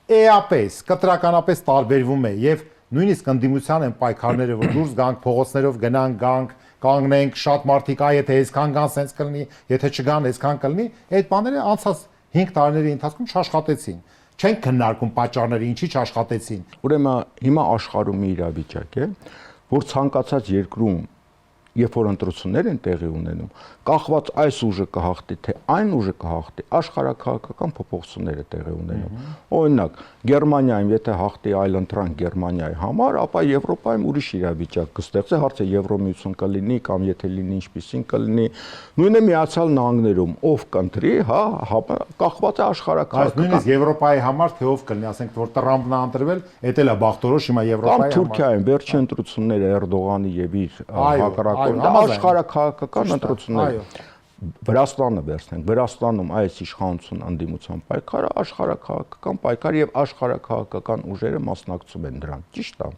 էապես, կտրականապես տարբերվում է եւ նույնիսկ ընդդիմության են պայքարները, որ դուրս գանք փողոցներով գանք, կանգնենք, շատ մարդիկ, եթե այսքան գան, սենց կլինի, եթե չգան, այսքան կլինի, այդ բաները անցած 5 տարիների ընթացքում չաշխատեցին։ Չենք քննարկում պատճառները, ինչի չաշխատեցին։ Ուրեմն հիմա աշխարհում մի իրավիճակ է, որ ցանկացած երկրում երբ որ ընտրություններ են տեղի ունենում, կախված այս ուժը կհաղթի, թե այն ուժը կհաղթի, աշխարհաքաղաքական փոփոխություններ է տեղի ունենում։ Օրինակ, Գերմանիայում եթե հաղթի այլընտրանք Գերմանիայի համար, ապա Եվրոպայում ուրիշ իրավիճակ կստեղծի, հարցը Եվրոմիություն կլինի կամ եթե լինի ինչպիսին կլինի։ Նույնը Միացյալ Նահանգներում ով կընտրի, հա, կախված է աշխարհաքաղաքական։ Նույնիսկ Եվրոպայի համար թե ով կլինի, ասենք որ Տրամպն է ընտրվել, դա էլ է բախտորոշ հիմա Եվրոպայի համար։ Կամ Թուրքիայում վերջին ընտրությունները Էրդողանի եւ իր հակառակորդ աշխարհաքաղաքական ընտրություններ։ Վրաստանը վերցնենք, Վրաստանում այս իշխանություն ընդդիմության պայքարը աշխարհաքաղաքական պայքար եւ աշխարհաքաղաքական ուժերը մասնակցում են դրան, ճիշտ է։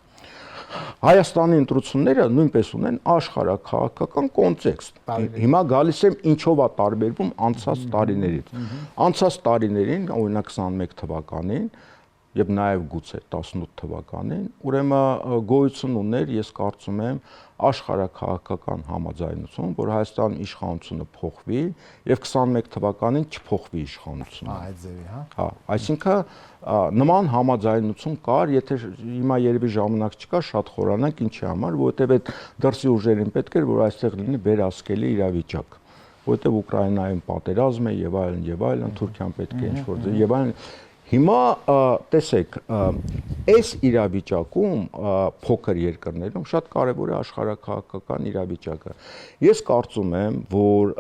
Հայաստանի ընտրությունները նույնպես ունեն աշխարհաքաղաքական կոնտեքստ։ Հիմա գալիս եմ ինչով է տարբերվում անցած տարիներից։ Անցած տարիներին, օրինակ 21 թվականին եւ նաեւ գուցե 18 թվականին, ուրեմն գոյություն ուներ, ես կարծում եմ, աշխարհաքաղաքական համաձայնություն, որ Հայաստանի իշխանությունը փոխվի եւ 21 թվականին չփոխվի իշխանությունը։ Այդ ձևի, հա։ Հա, այսինքն նման համաձայնություն կար, եթե հիմա երևի ժամանակ չկա, շատ խորանանք ինչի համար, որովհետեւ այդ դրսի ուժերին պետք էր, որ այստեղ լինի վերահսկելի իրավիճակ, որովհետեւ Ուկրաինայում պատերազմ է եւ այլն, Թուրքիան պետք է ինչ-որ եւ այլն։ Հիմա տեսեք, այս իրավիճակում փոքր երկրներում շատ կարևոր է աշխարհաքաղաքական իրավիճակը։ Ես կարծում եմ, որ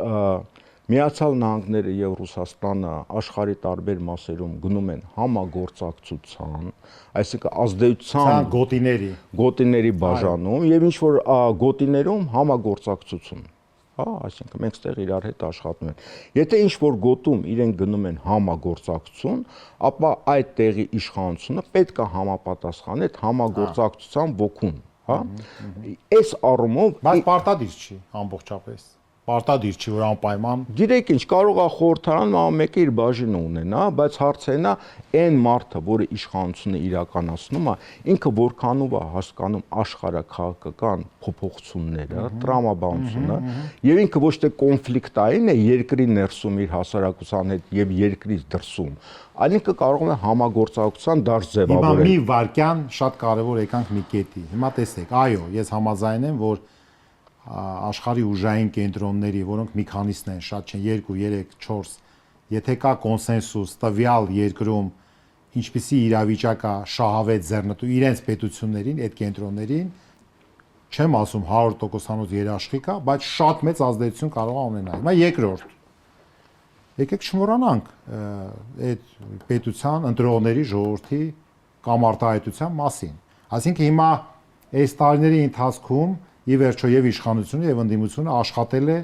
Միացյալ Նահանգները եւ Ռուսաստանը աշխարհի տարբեր մասերում գնում են համագործակցության, այսինքն ազդեցության գոտիների բաժանում եւ ինչ որ գոտիներում համագործակցություն։ Հա, այսինքն մենք ստեղ իրար հետ աշխատում ենք։ Եթե ինչ որ գոտում իրենք գնում են համագործակցություն, ապա այդ տեղի իշխանությունը պետք է համապատասխանի այդ համագործակցության ոգուն, հա։ Այս առումով բայց պարտադիր չի ամբողջապես։ Պարտադիր չի, որ անպայման։ Գիտեք ինչ, կարող է խորհրդարանը մեկը իր բաժինը ունենա, բայց հարցը նա այն մարդը, որը իշխանությունը իրականացնում է, ինքը որքանով է հասկանում աշխարհաքաղաքական փոփոխությունները, տրամաբանությունը, եւ ինքը ոչ թե կոնֆլիկտային է երկրի ներսում իր հասարակության հետ եւ երկրից դրսում, այլ ինքը կարող է համագործակցության դաշտ ձևավորել։ Հիմա մի վարքյան շատ կարեւոր եկանք մի կետի։ Հիմա տեսեք, այո, ես համաձայն եմ, որ աշխարհի ուժային կենտրոնների, որոնք մի քանիսն են, շատ չեն, 2, 3, 4, եթե կա կոնսենսուս տվյալ երկրում, ինչպիսի իրավիճակ է շահավետ ձեռնտու իրենց պետություններին, այդ կենտրոններին, չեմ ասում 100%-անոց երաշխիք է, բայց շատ մեծ ազդեցություն կարող է ունենալ։ Հիմա երկրորդ։ Եկեք չմոռանանք այդ պետության ընտրողների ժողովրդի կամ արտահայտության մասին։ Այսինքն հիմա այս տարիների ընթացքում ի վերջո եւ իշխանությունը եւ ընդդիմությունը աշխատել է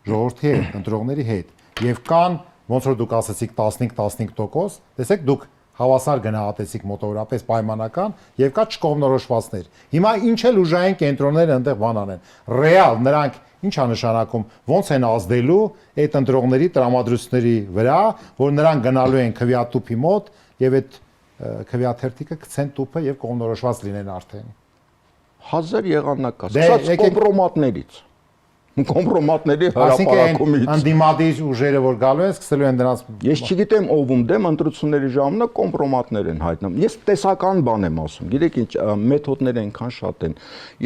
ժողովրդի հետ, ընտրողների հետ եւ կան ոնց որ դուք ասացիք 15-15%, տեսեք դուք հավասար գնահատեցիք մոտավորապես պայմանական եւ կա չկողմնորոշվածներ։ Հիմա ինչ էլ ուժային կենտրոնները այնտեղ բանան են։ Ռեալ նրանք ինչ է նշանակում, ոնց են ազդելու այդ ընտրողների տրամադրությունների վրա, որ նրանք գնալու են քվեատուփի մոտ եւ այդ քվեաթերթիկը գցեն տուփը եւ կողմնորոշված լինեն արդեն։ 1000 եղանակ կա, սկսած կոմպրոմատներից։ Կոմպրոմատների հրապարակումից։ Այսինքն անդիմադիր ուժերը որ գալու են, սկսելու են դրանց։ Ես չգիտեմ ով ում դեմ ընտրությունների ժամանակ կոմպրոմատներ են հայտնում։ Ես տեսական բան եմ ասում։ Գիտեք ինչ մեթոդները այնքան շատ են։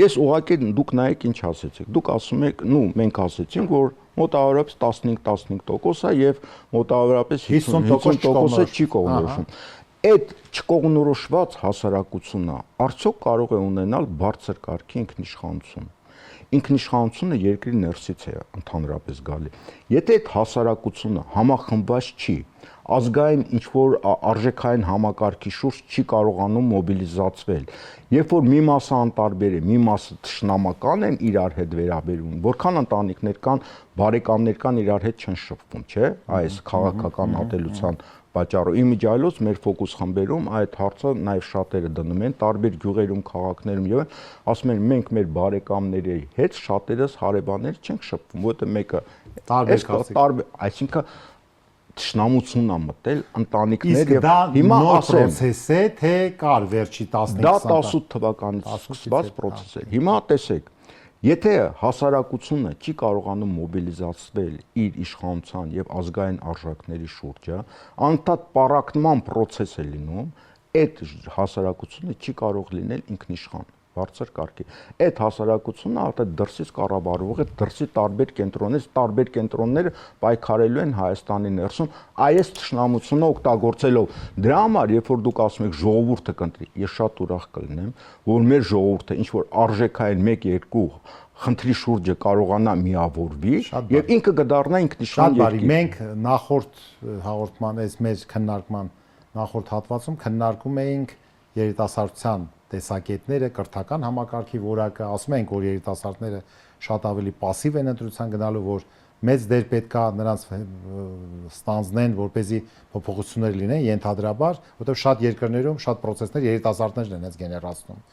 Ես ուղղակի դուք նայեք ինչ ասեցիք։ Դուք ասում եք, մենք ասեցինք, որ մոտավորապես 15% է եւ մոտավորապես 50% չի կողմնորոշվում։ Այդ չկողմնորոշված հասարակությունը արդյոք կարող է ունենալ բարձր կարգի ինքնիշխանություն։ Ինքնիշխանությունը երկրի ներսից է ընդհանրապես գալի։ Եթե այդ հասարակությունը համախմբված չի, ազգային ինչ-որ արժեքային համակարգի շուրջ չի կարողանում մոբիլիզացվել, երբ որ մի մասը անտարբեր է, մի մասը թշնամական են իրար հետ վերաբերվում, որքան ընտանիքներ կան, բարեկամներ կան իրար հետ չեն շփվում, չէ՞, այս քաղաքական ատելության պատճառով իմիջիալոց մեր ֆոկուս խմբերում այդ հարցը նաև շատերը դնում են տարբեր գյուղերում, քաղաքներում եւ ասում են մենք մեր բարեկամների հետ շատերս հարևաններ չենք շփվում, որտեղ մեկը տարբեր, այսինքն թշնամությունն է մտել ընտանիքներ եւ հիմա ասեմ պրոցես է թե կար վերջի 15-20 դա 18 թվականից սկսված պրոցես է։ Հիմա տեսեք, եթե հասարակությունը չի կարողանում մոբիլիզացվել իր իշխանության եւ ազգային արժեքների շուրջը, անդադ պարակտման պրոցես է լինում, այդ հասարակությունը չի կարող լինել ինքնիշխան, բարձր կարգի։ Այդ հասարակությունը արդեն դրսից կառավարվող է, դրսի տարբեր կենտրոնները պայքարելու են Հայաստանի ներսում այս թշնամությունը օգտագործելով։ Դրա համար, երբ որ դուք ասում եք ժողովուրդը կընտրի, ես շատ ուրախ կլինեմ, որ մեր ժողովուրդը ինչ որ արժեքային 1-2 խնդրի շուրջը կարողանա միավորվի եւ ինքը կդառնա ինքնիշխան երկիր։ Մենք նախորդ հաղորդման այս մեր քննարկման նախորդ հատվածում քննարկում էինք երիտասարդության տեսակետները, կրթական համակարգի որակը, ասում ենք, որ երիտասարդները շատ ավելի пассив են ընտրության գնալու, որ մեծ դեր պետքա նրանց ստանձնեն, որպեսզի փոփոխություններ լինեն ենթադրաբար, որովհետև շատ երկրներում շատ process-ներ երիտասարդներն են հենց գեներացնում։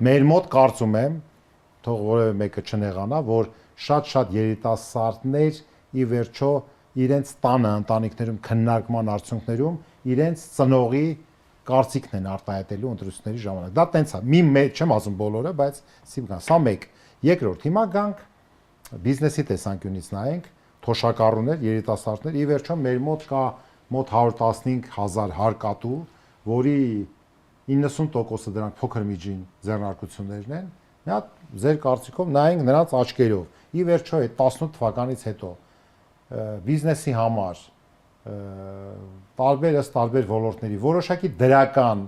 Մեր մոտ կարծում եմ, թող որևէ մեկը չնեղանա, որ շատ երիտասարդներ ի վերջո իրենց տանը ընտանիքներում քննարկման արդյունքներում իրենց ծնողի կարծիքն են արտահայտելու ընտրությունների ժամանակ։ Դա տենց է։ Մի չեմ ասում բոլորը, բայց սա մեկ։ Երկրորդ, հիմա գանք բիզնեսի տեսանկյունից նայենք, թոշակառուներ, երիտասարդներ, ի վերջո մեր մոտ կա մոտ 115,000 հարկատու, որի 90%-ը դրանք փոքր միջին ձեռնարկություններն են։ Մի հատ ձեր կարծիքով նայենք նրանց աչքերով։ Ի վերջո այդ 18 թվականից հետո բիզնեսի համար տարբեր ոլորտների որոշակի դրական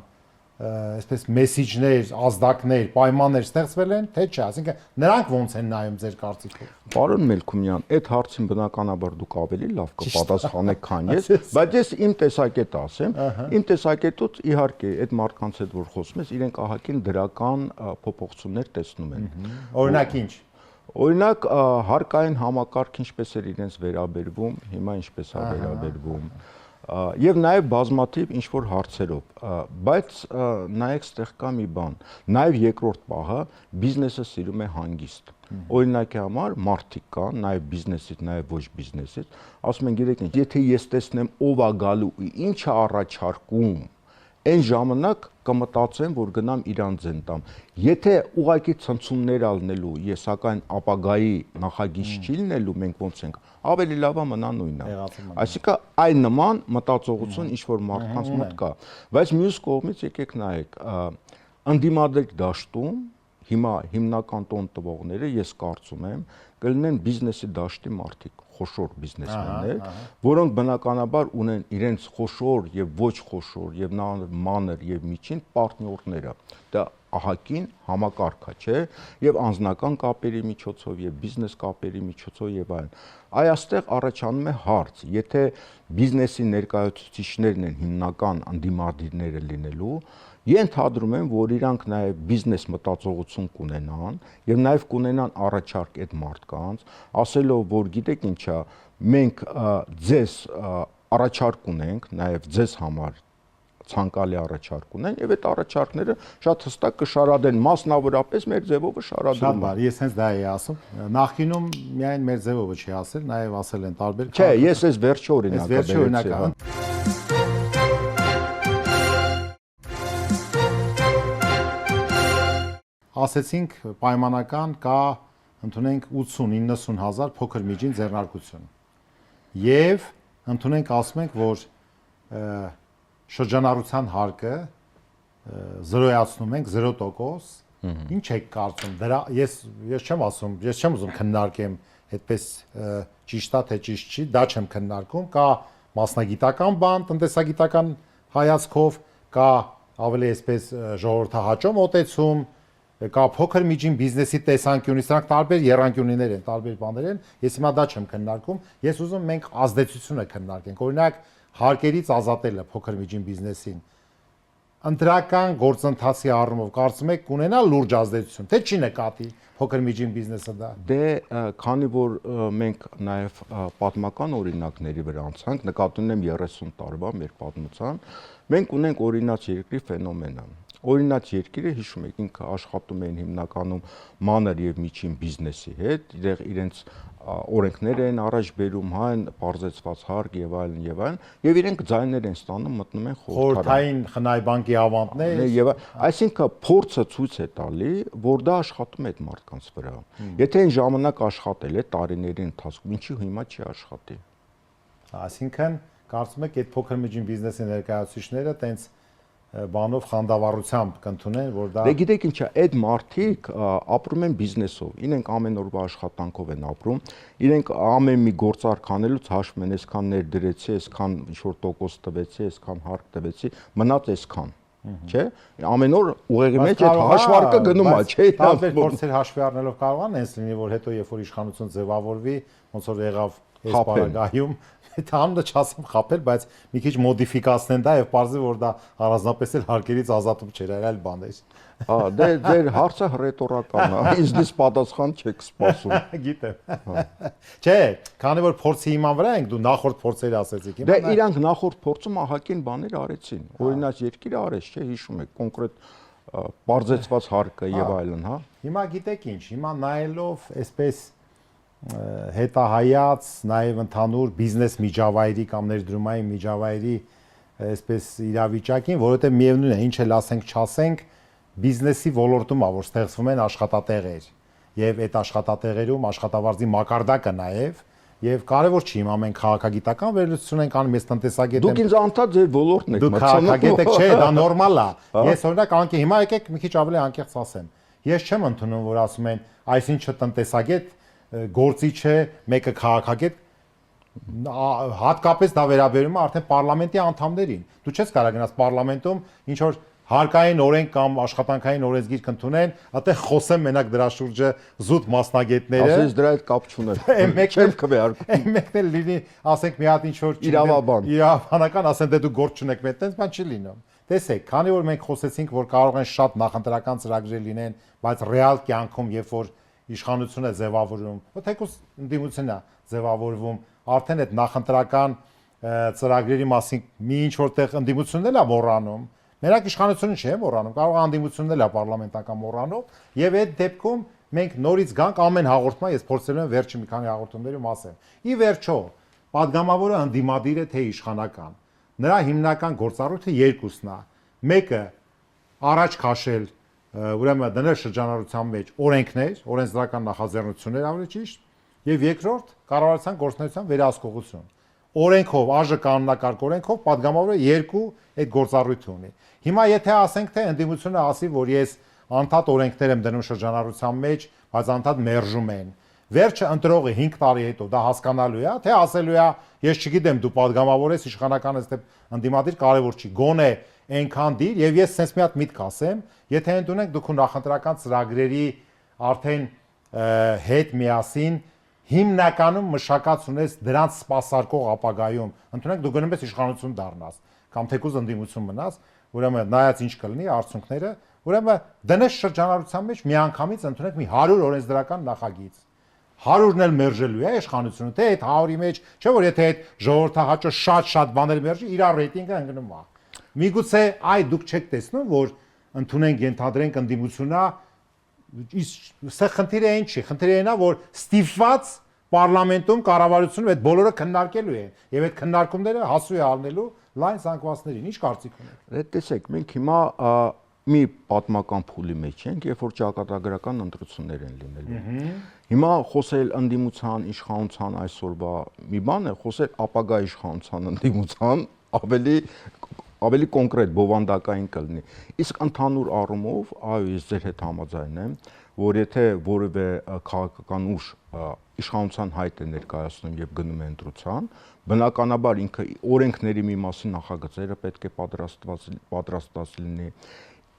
այսպես մեսիջներ, ազդակներ, պայմաններ ստեղծվել են, թե չէ, այսինքն նրանք ոնց են նայում ձեր կարծիքով։ Պարոն Մելքումյան, այդ հարցին բնականաբար դուք ավելի լավ կպատասխանեք, քան ես, բայց ես իմ տեսակետը ասեմ, իմ տեսակետուց իհարկե այդ մարդկանց հետ որ խոսում ես, իրենք ահագին դրական փոփոխություններ տեսնում են։ Օրինակ ինչ։ Օրինակ հարկային համակարգ ինչպես էր իրենց վերաբերվում, հիմա ինչպես է վերաբերվում։ Եվ նաև բազմաթիվ ինչ որ հարցերով, բայց նայեք ստեղ կա մի բան, նաև երկրորդ պահը բիզնեսը սիրում է հանգիստ։ Օրինակի համար մարդիկ կան, նաև բիզնեսից, նաև ոչ բիզնեսից, ասում են գիտեք ինչ, եթե ես տեսնեմ ով է գալու ու ինչ է առաջարկում, այն ժամանակ կմտածեմ, որ գնամ իրան ձեն տամ։ Եթե ուղղակի ցնցումներ ալնելու, ես սակայն ապագայի նախագիծ չի լինելու, մենք ոնց ենք, ավելի լավ է մնա նույնը։ Այսինքն այն նման մտածողություն ինչ որ մարդկանց մոտ կա, բայց մյուս կողմից եկեք նայեք, ընդդիմադիր դաշտում հիմա հիմնական տոն տվողները ես կարծում եմ կլինեն բիզնեսի դաշտի մարդիկ, խոշոր բիզնեսմեններ, որոնք բնականաբար ունեն իրենց խոշոր եւ ոչ խոշոր եւ մանր եւ միջին պարտներները։ Դա ահագին համակարգ է, չէ՞, եւ անձնական կապերի միջոցով եւ բիզնես կապերի միջոցով եւ այլն։ Այստեղ առաջանում է հարց, եթե բիզնեսի ներկայացուցիչներն են հիմնական անդիմադիրները լինելու, ենթադրում եմ, որ իրանք նաև բիզնես մտածողություն կունենան եւ նաև կունենան առաջարկ այդ մարդկանց, ասելով, որ գիտեք ինչա, մենք ձեզ առաջարկ ունենք նաև ձեզ համար ցանկալի առաջարկ ունեն եւ այդ առաջարկները շատ հստակ կշարադեն մասնավորապես մեր ձևովը Շատ շարադրում։ բար, ես հենց դա էի ասում։ Նախկինում միայն մեր ձևովը չի ասել, նաև ասել են տարբեր Չէ, ես այս վերջի օրինակը վերջի օրինակը։ Ասեցինք պայմանական կա ընդունենք 80-90 հազար փոքր միջին ձեռնարկություն։ Եվ ընդունենք ասում ենք, որ շրջանառության հարկը զրոյացնում ենք 0%։ Ինչ եք կարծում դրա ես չեմ ասում, ես չեմ ուզում քննարկեմ այդպես ճիշտ է թե ճիշտ չի, դա չեմ քննարկում, կա մասնագիտական բան, տնտեսագիտական հայացքով, կա ավելի այսպես ժողովրդահաճո մոտեցում, կա փոքր միջին բիզնեսի տեսանկյունից, նրանք տարբեր եռանկյուններ են, տարբեր բաներ են, ես հիմա դա չեմ քննարկում, ես ուզում մենք ազդեցությունը քննարկենք, օրինակ հարկերից ազատելը փոքր միջին բիզնեսին ընտրական գործընթացի առումով կարծում եք կունենա լուրջ ազդեցություն, թե չի նկատի փոքր միջին բիզնեսը դա։ Դե քանի որ մենք նաև պատմական օրինակների վրա անցանք, նկատի ունեմ 30 տարվա մեր պատմության, մենք ունենք օրինաց երկրի ֆենոմենը։ Օրինաց երկիրը հիշում եք ինքը աշխատում էին հիմնականում մանր եւ միջին բիզնեսի հետ, իրենց օրենքներ են առաջ բերում, հայն բարձեցված հարկ եւ այլն, եւ իրենք ձայներ են ստանում, մտնում են խորհրդային խնայբանկի ավանդներ եւ այսինքն փորձը ցույց է տալի, որ դա աշխատում է այդ մարդկանց վրա։ Եթե այն ժամանակ աշխատել է տարիների ընթացքում, ինչի հիմա չի աշխատի։ Այսինքն կարծում եք այդ փոքր միջին բիզնեսի ներկայացուցիչները տենց բանով խանդավառությամբ կընդունեն, որ դա Դե գիտեք ինչա, այդ մարդիկ ապրում են բիզնեսով, իրենք ամեն օրվա աշխատանքով են ապրում, իրենք ամեն մի գործարք անելուց հաշվում են, այսքան ներդրեցի, այսքան ինչ-որ տոկոս տվեցի, այսքան հարկ տվեցի, մնաց այսքան, չէ՞։ Ամեն օր ուղեղի մեջ այդ հաշվարկը գնում է, չէ՞։ Տարբեր փորձեր հաշվի առնելով կարող է այնպես լինի, որ հետո երբ որ իշխանություն ձևավորվի, ոնց որ եղավ այս պարագայում Թամը չասեմ խապել, բայց մի քիչ մոդիֆիկացնեն դա եւ պարզի որ դա առանձնապես էլ հարկերից ազատում չէր, այլ բան էր։ Դե ձեր հարցը ռետորական է, ինձնից պատասխան չեք սպասում։ Գիտեմ։ Չէ, քանի որ փորձի հիման վրա ենք, դու նախորդ փորձեր ասեցիք։ Դե իրանք նախորդ փորձում ահագին բաներ արեցին։ Օրինակ երկիրը արեց, չէ, հիշում եք, կոնկրետ բարձեցված հարկը եւ այլն, հա։ Հիմա գիտեք ինչ, հիմա նայելով այսպես հետահայաց նաև ընդհանուր բիզնես միջավայրի կամ ներդրումային միջավայրի այսպես իրավիճակին, որովհետև միևնույն է, ինչ էլ ասենք, չասենք, բիզնեսի ոլորտում է, որ ստեղծվում են աշխատատեղեր, եւ այդ աշխատատեղերում աշխատավարձի մակարդակը եւ կարեւոր չի հիմա մենք քաղաքագիտական վերլուծություն ենք անում, ես տնտեսագետ եմ։ Դուք ինձ անդադ ձեր ոլորտն եք Դուք քաղաքագետ եք, չէ, դա նորմալ է։ Ես օրինակ անկե հիմա եկեք մի քիչ ավելի անկեղծ ասեմ։ Ես չեմ ընդունում, որ ասում են, այսինչը տնտեսագետ գործիչ է, մեկը քաղաքագետ, հատկապես դա վերաբերում է արդեն պարլամենտի անդամներին։ Դու չես կարող գնաս պարլամենտում ինչ որ հարկային օրենք կամ աշխատանքային օրենսգիր կընդունեն, այդտեղ խոսեմ մենակ դրա շուրջը զուտ մասնագետները։ Ասես դրա հետ կապ չունեմ։ Չեմ քվեարկում։ Մեկն էլ լինի, ասենք մի հատ ինչ որ իրավաբանական, ասեն դե դու գործ չունեք, այդպես բան չի լինում։ Տեսեք, քանի որ մենք խոսեցինք, որ կարող են շատ նախընտրական ծրագրեր լինեն, բայց ռեալ կյանքում, երբ որ իշխանությունը ձևավորում, թեկուզ ընդդիմությունն է ձևավորվում, արդեն այդ նախընտրական ծրագրերի մասին մի ինչ որտեղ ընդդիմությունն էլ է մոռանում, մենակ իշխանությունը չի մոռանում, կարող է ընդդիմությունն էլ է պարլամենտական մոռանում, եւ այդ դեպքում մենք նորից գանք ամեն հաղորդման, ես փորձել եմ վերջի մի քանի հաղորդումներում ասեմ։ Ի վերջո, падգամավորը ընդդիմադիր է թե իշխանական։ Նրա հիմնական գործառույթը երկուսն է։ Մեկը առաջ քաշել ուրեմն դնել շրջանառության մեջ օրենքներ, օրենսդրական նախաձեռնություններ ավելի ճիշտ, եւ երկրորդ կառավարության գործունեության վերահսկողություն։ Օրենքով, ԱԺ կանոնակարգ օրենքով падգամավորը երկու այդ գործառույթը ունի։ Հիմա եթե ասենք թե ընդդիմությունը ասի, որ ես անդադ օրենքներ եմ դնում շրջանառության մեջ, բայց անդադ մերժում են։ Վերջը ընտրողը 5 տարի հետո դա հասկանալու է, թե ասելու է, ես չգիտեմ, դու падգամավոր ես, իշխանական ես, թե ընդդիմադիր կարևոր չի, գոնե այնքան դիր եւ ես sense մի հատ միտք ասեմ, եթե ընդունենք դուք ու նախընտրական ծրագրերի արդեն հետ միասին հիմնականում մշակած ունես դրանց սպասարկող ապագայում, ընդունենք դու գնում ես իշխանություն դառնաս կամ թեկուզ ընդդիմություն մնաս, ուրեմն նայած ինչ կլինի արդյունքները, ուրեմն դնես շրջանառության մեջ միանգամից ընդունենք մի 100 օրենսդրական նախագիծ 100-ն էլ մերժելու է իշխանությունը, թե այդ 100-ի մեջ, չէ՞ որ եթե այդ ժողովրդահաճո շատ բաներ մերժի, իր ռեյտինգը ընկնում է։ Միգուցե այ դուք չեք տեսնում, որ ընդունենք ենթադրենք ընդդիմությունա սա խնդիրը այն չի, խնդիրը այնա, որ ստիպված պարլամենտում կառավարությունում այդ բոլորը քննարկելու են եւ այդ քննարկումները հասու է առնելու լայն զանգվածներին։ Ինչ կարծիք ունեք։ Տեսեք, մենք հիմա մի պատմական փուլի մեջ ենք, երբ որ ճակատագրական ընտրություններ են լինելու։ Հիմա խոսել ընդդիմության, իշխանության այսօրվա մի բան է, խոսել ապագա իշխանության, ընդդիմության ավելի կոնկրետ բովանդակային կլինի։ Իսկ ընդհանուր առումով, այո, ես ձեր հետ համաձայն եմ, որ եթե որևէ քաղաքական ուժ իշխանության հայտ է ներկայացնում եւ գնում է ընտրության, բնականաբար ինքը օրենքների մի մասի նախագծերը պետք է պատրաստված լինի,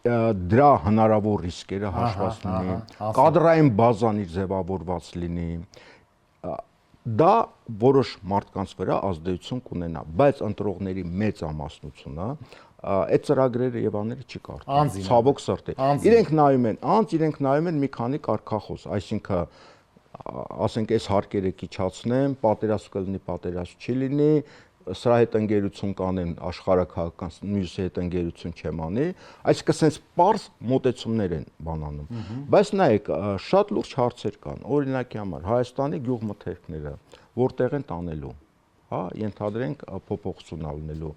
դրա հնարավոր ռիսկերը հաշված լինի, կադրային բազան իր ձևավորված լինի, դա որոշ մարդկանց վրա ազդեցություն կունենա, բայց ընտրողների մեծամասնությունը այդ ծրագրերը եւ աները չի կարդում, ցավոք սրտի։ Իրենք նայում են մի քանի կարգախոս, այսինքն ասենք այս հարկերը կիչացնեմ, պատերազմ կլինի, պատերազմ չի լինի, սրա հետ ընկերություն կանեն աշխարհակահական, մյուսի հետ ընկերություն չեմ անի, այսինքն sense պարզ մոտեցումներ են բանանում։ Բայց նայեք, շատ լուրջ հարցեր կան, օրինակի համար Հայաստանի գյուղմթերքները որտեղ են տանելու, հա, ենթադրենք փոփոխություն ալնելու։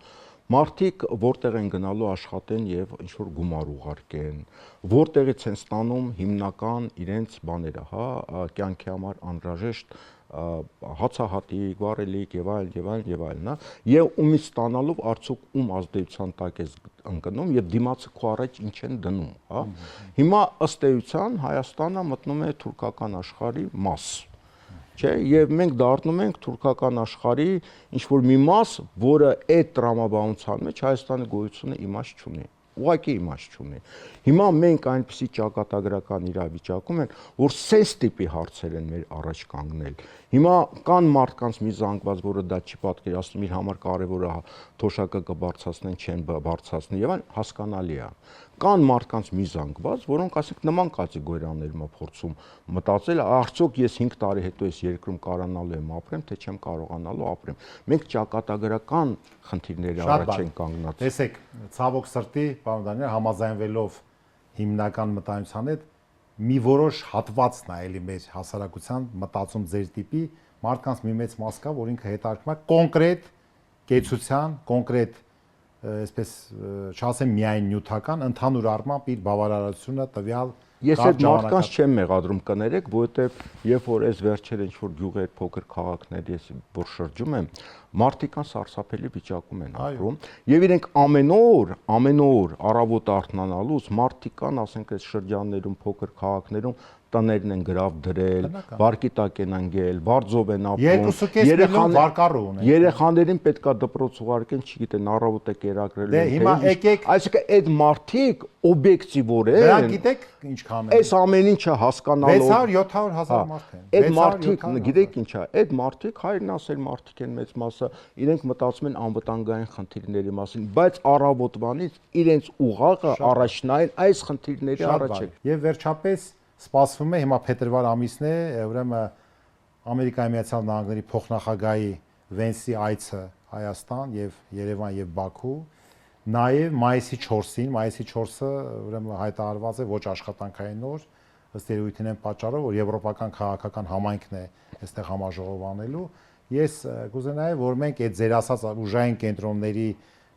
Մարդիկ որտեղ են գնալու աշխատեն եւ ինչ որ գումար ուղարկեն, որտեղից են ստանում հիմնական իրենց բաները, հա, կյանքի համար անհրաժեշտ հացահատիկ, վառելիք եւ այլն, հա, եւ ումից ստանալով արդյոք ում ազդեցության տակ է ընկնում եւ դիմացը քո առաջ ինչ են դնում, հա։ Հիմա ըստ էության Հայաստանը մտնում է թուրքական աշխարհի մաս, չէ, եւ մենք դառնում ենք թուրքական աշխարհի ինչ որ մի մաս, որը այդ տրամաբանության մեջ Հայաստանի գոյությունը իմաստ չունի, ուղղակի իմաստ չունի։ Հիմա մենք այնպիսի ճակատագրական իրավիճակում ենք, որ սենց տիպի հարցեր են մեր առաջ կանգնել։ Հիմա կան մարդկանց մի զանգված, որը դա չի պատկերացնում, իր համար կարևոր է թոշակը կբարձրացնեն, չեն բարձրացնի եւ այն հասկանալի է։ Կան մարդկանց մի զանգված, որոնք ասենք նման կատեգորիաներում փորձում մտածել, արդյոք ես 5 տարի հետո այս երկրում կարողանալու եմ ապրեմ, թե չեմ կարողանալու ապրեմ։ Մենք ճակատագրական խնդիրների առաջ ենք կանգնած։ Տեսեք, ցավոք սրտի, պարոն Դանիել, համաձայնվելով հիմնական մտայնության հետ մի որոշ հատված նայելի մեր հասարակության մտածում ձեր տիպի մարդկանց մի մեծ մաս կա, որ ինքը հետարկում է կոնկրետ կեցության, կոնկրետ այսպես չասեմ միայն նյութական, ընդհանուր առմամբ իր բավարարությունը տվյալ Ես այդ մարդկանց չեմ մեղադրում, կներեք, որովհետև երբ որ այս վերջերը ինչ որ գյուղեր, փոքր քաղաքներ ես որ շրջում եմ, մարդիկ սարսափելի վիճակում են ապրում, եւ իրենք ամեն օր առավոտ արթնանալուց մարդիկ կան, ասենք այս շրջաններում, փոքր քաղաքներում տներն են գրավ դրել, վարկի տակ են ընկել, բարձով են ապրում, 2.5 միլիոն վարկառու ունեն։ Երեխաներին պետքա դպրոց ուղարկեն, չգիտեն, առավոտ է կերակրել են։ Հիմա եկեք, այսինքն այդ մարդիկ օբյեկտիվ են։ Դրանք գիտեք ինչքան են։ Այս ամեն ինչը հասկանալով 600-700 հազար մարդ են։ Այդ մարդիկ, գիտեք ինչ է, այդ մարդիկ հայրն ասել մարդիկ են մեծ մասը, իրենք մտածում են անվտանգային խնդիրների մասին, բայց առավոտվանից իրենց ուղղակը առաջնային այս խնդիրների առաջ է։ Եվ վերջապես սպասվում է հիմա փետրվար ամիսն է, ուրեմն Ամերիկայի Միացյալ Նահանգների փոխնախագահի Վենսի այցը Հայաստան եւ Երևան եւ Բաքու, նաեւ մայիսի 4-ին, մայիսի 4-ը ուրեմն հայտարարված է ոչ աշխատանքային օր, ըստ երևույթին են պատճառով, որ եվրոպական քաղաքական համայնքն է այստեղ համաժողով անելու։ Ես կուզենայի, որ մենք այդ ձեր ասած ուժային կենտրոնների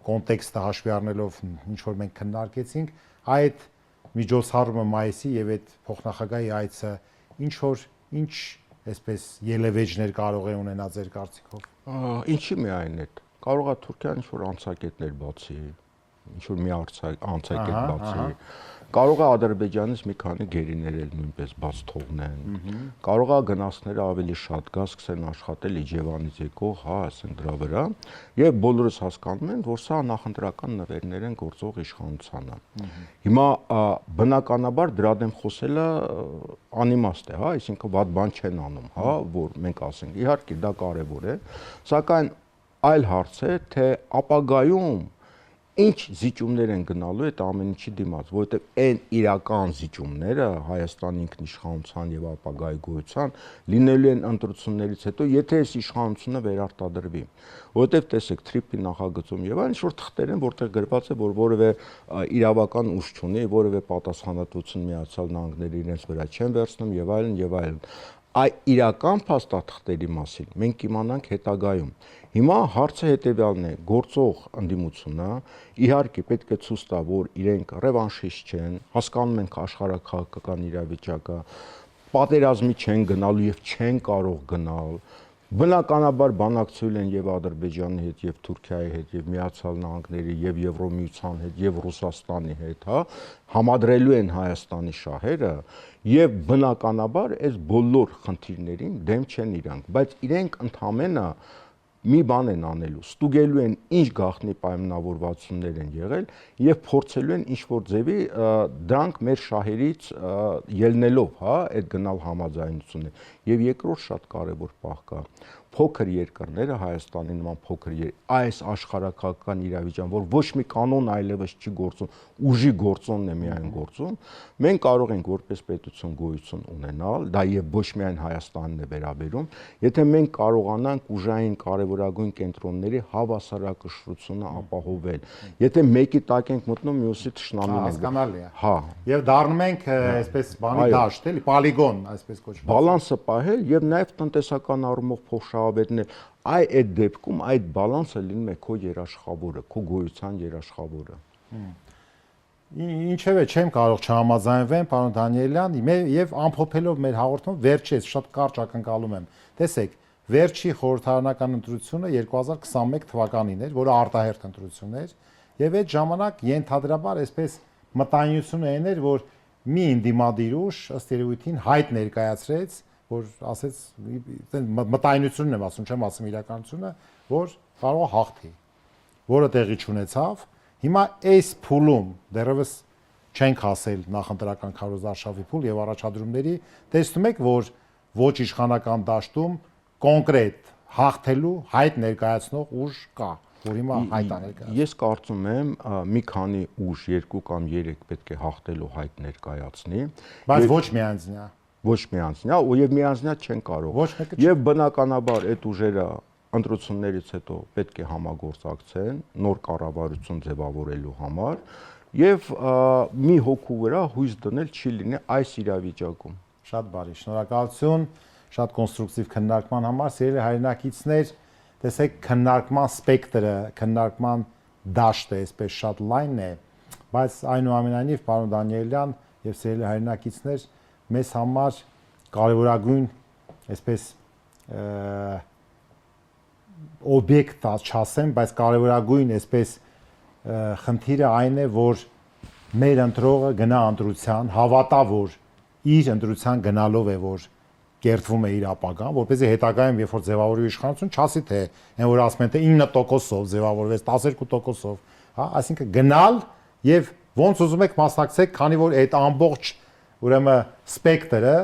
կոնտեքստը հաշվի առնելով ինչ որ մենք քննարկեցինք, այդ միջոցառումը մայիսի եւ այդ փոխնախագահի այցը ինչ այսպես ելևէջներ կարող է ունենալ ձեր կարծիքով։ Ինչի միայն այդ կարող է Թուրքիան ինչ որ անցակետներ բացի, ինչ որ մի անցակետ բացի, կարող է Ադրբեջանից մի քանի գերիներ էլ նույնպես բաց թողնեն, կարող է գնացքները ավելի շատ գա, սկսեն աշխատել Իջևանից եկող, հա, ասենք դրա վրա, եւ բոլորս հասկանում են, որ սա նախընտրական նվերներ են գործող իշխանությանը։ Հիմա բնականաբար դրա դեմ խոսելը անիմաստ է, հա, այսինքն վատ բան չեն անում, հա, որ մենք ասենք, իհարկե դա կարեւոր է, սակայն այլ հարց է, թե ապագայում ինչ զիջումներ են գնալու այդ ամեն ինչի դիմաց, որովհետև այն իրական զիջումները Հայաստանի ինքնիշխանության եւ ապագայի գոյության լինելու են ընտրություններից հետո, եթե այս իշխանությունը վերարտադրվի, որովհետև տեսեք Թրիպի նախագծում եւ այն ինչ-որ թղթեր են, որտեղ գրված է, որ որևէ իրավական ուժ չունի, որևէ պատասխանատվություն Միացյալ Նահանգները իրենց վրա չեն վերցնում եւ այլն եւ այլն։ Այ իրական փաստաթղթերի մասին մենք կիմանանք հետագայում։ Հիմա հարցը հետեւյալն է. գործող ընդդիմությունը իհարկե պետք է ցույց տա, որ իրենք ռևանշիստ չեն, հասկանում են աշխարհակաղակական իրավիճակը, պատերազմի չեն գնալու եւ չեն կարող գնալ։ Բնականաբար բանակցել են եւ Ադրբեջանի հետ, եւ Թուրքիայի հետ, եւ Միացյալ Նահանգների, եւ Եվրոմիության հետ, եւ Ռուսաստանի հետ, հա, համադրելու են Հայաստանի շահերը եւ բնականաբար այս բոլոր խնդիրներին դեմ չեն իրանք, բայց իրենք ընդհանրապես մի բան են անելու, ստուգելու են ինչ գաղտնի պայմանավորվածություններ են եղել եւ փորձելու են ինչ որ ձևի դրանք մեր շահերից ելնելով, հա, այդ գնալ համաձայնությունը։ Եվ երկրորդ շատ կարևոր պահ կա։ Փոքր երկրները Հայաստանի նման փոքր այս աշխարհակաղակական իրավիճան, որ ոչ մի կանոն այլևս չի գործում, ուժի գործոնն է միայն գործում, մենք կարող ենք որպես պետություն գոյություն ունենալ, դա եւ ոչ միայն Հայաստանն է վերաբերում, եթե մենք կարողանանք ուժային կարևորագույն կենտրոնների հավասարակշռությունը ապահովել։ Եթե մեկի տակ ենք մտնում, մյուսի թշնամին ենք։ Հասկանալի է։ Հա։ Եվ դառնում ենք այսպես բանի դաշտ, էլի, պոլիգոն, այսպես կոչված։ Բալանսը պահել եւ նաեւ տնտեսական առումով փոխշահաբերնել, այդ դեպքում այդ բալանսը լինում է քո երաշխավորը, քո գոյության երաշխավորը։ Ինչևէ չեմ կարող չհամաձայնվեմ, պարոն Դանիելյան, եւ ամփոփելով մեր հաղորդումը վերջից շատ կարճ ակնկալում եմ։ Տեսեք, վերջի խորհրդարանական ընտրությունը 2021 թվականին էր, որը արտահերթ ընտրություն էր, եւ այդ ժամանակ ենթադրաբար այսպես մտայնությունը այն էր, որ մի ինդիմադիր ուժ ըստ երևույթին հայտ ներկայացրեց, որ ասեց մտայնությունն եմ ասում, չեմ ասում իրականությունը, որ կարող է հաղթի, որը տեղի չունեցավ։ Հիմա այս փուլում դեռևս չենք հասել նախընտրական քարոզարշավի փուլ եւ առաջադրումների, տեսնում եք, որ ոչ իշխանական դաշտում կոնկրետ հաղթելու հայտ ներկայացնող ուժ կա, որ հիմա հայտ աներկայացնում։ Ես կարծում եմ մի քանի ուժ, 2 կամ 3 պետք է հաղթելու հայտ ներկայացնի, բայց ոչ միանձնյա։ Ոչ միանձնյա, եւ միանձնյա չեն կարող։ Եվ բնականաբար այդ ուժերը ընտրություններից հետո պետք է համագործակցեն նոր կառավարություն ձևավորելու համար եւ մի հոգու վրա հույս դնել չի լինի այս իրավիճակում։ Շատ բարի, շնորհակալություն, շատ կոնստրուկտիվ քննարկման համար, սիրելի հայրենակիցներ, տեսեք քննարկման սպեկտրը, քննարկման դաշտը այսպես շատ լայն է, բայց այնուամենայնիվ պարոն Դանիելյան եւ սիրելի հայրենակիցներ, մեզ համար կարևորագույն այսպես օբյեկտ չասեմ, բայց կարևորագույն այսպես խնդիրը այն է, որ մեր ընտրողը գնա ընտրության, հավատա, որ իր ընտրության գնալով է, որ կերտվում է իր ապագան, որպեսզի հետագայում երբ որ ձևավորի իշխանություն, չասի թե այն որ ասում են թե 9%-ով ձևավորվեց, 12%-ով, հա, այսինքն գնալ եւ ոնց ուզում եք մասնակցեք, քանի որ այդ ամբողջ ուրեմն սպեկտրը,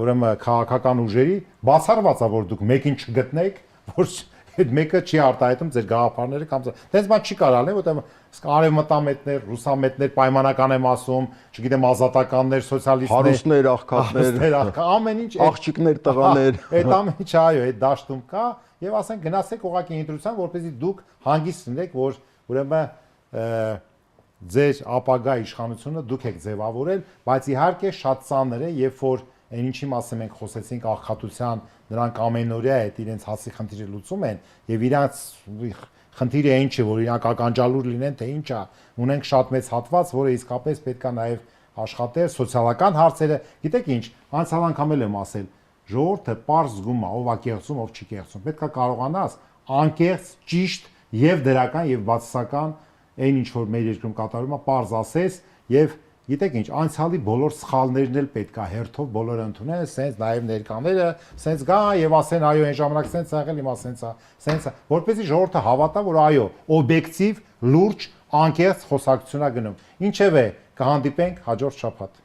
ուրեմն քաղաքական ուժերի բացառված է, որ դուք մեկին չգտնեք, որ այդ մեկը չի արտահայտում ձեր գաղափարները կամ դες բան չի կարալ, որտեղ արևմտամետներ, ռուսամետներ, պայմանական եմ ասում, չգիտեմ, ազատականներ, սոցիալիստներ, հարուստներ, աղքատներ, ամեն ինչ, աղջիկներ, տղաներ, այդ ամեն ինչը այո, այդ դաշտում կա եւ ասենք գնացեք ուղղակի ընտրության, որպեսզի դուք հանգիստ լինեք, որ ուրեմն ձեր ապագա իշխանությունը դուք եք ձևավորել, բայց իհարկե շատ ծանր է, երբ որ այն ինչի մասին մենք խոսեցինք աղքատության, նրանք ամենօրյա այդ իրենց հասի խնդիրը լուծում են եւ իրանց խնդիրը այն չէ, որ իրանք ականջալուր լինեն, թե ինչա, ունենք շատ մեծ հատված, որը իսկապես պետքա նաեւ աշխատել, սոցիալական հարցերը, գիտեք ինչ, անցյալ անգամ եմ ասել, ժողովուրդը պարզ զգում է, ով է կեղծում, ով չի կեղծում, պետքա կարողանաս անկեղծ, ճիշտ եւ դրական եւ բացասական այն ինչ որ մեր երկրում կատարվում է, պարզ ասես եւ գիտեք ինչ, անցյալի բոլոր սխալներն էլ պետքա հերթով բոլորը ընդունեն, սենց նաեւ ներկաները, սենց գա եւ ասեն այո, այն ժամանակ սենց ա եղել, հիմա սենց է, որպեսզի ժողովուրդը հավատա, որ այո, օբյեկտիվ, լուրջ, անկեղծ խոսակցություն է գնում։ Ինչևէ, կհանդիպենք հաջորդ շաբաթ։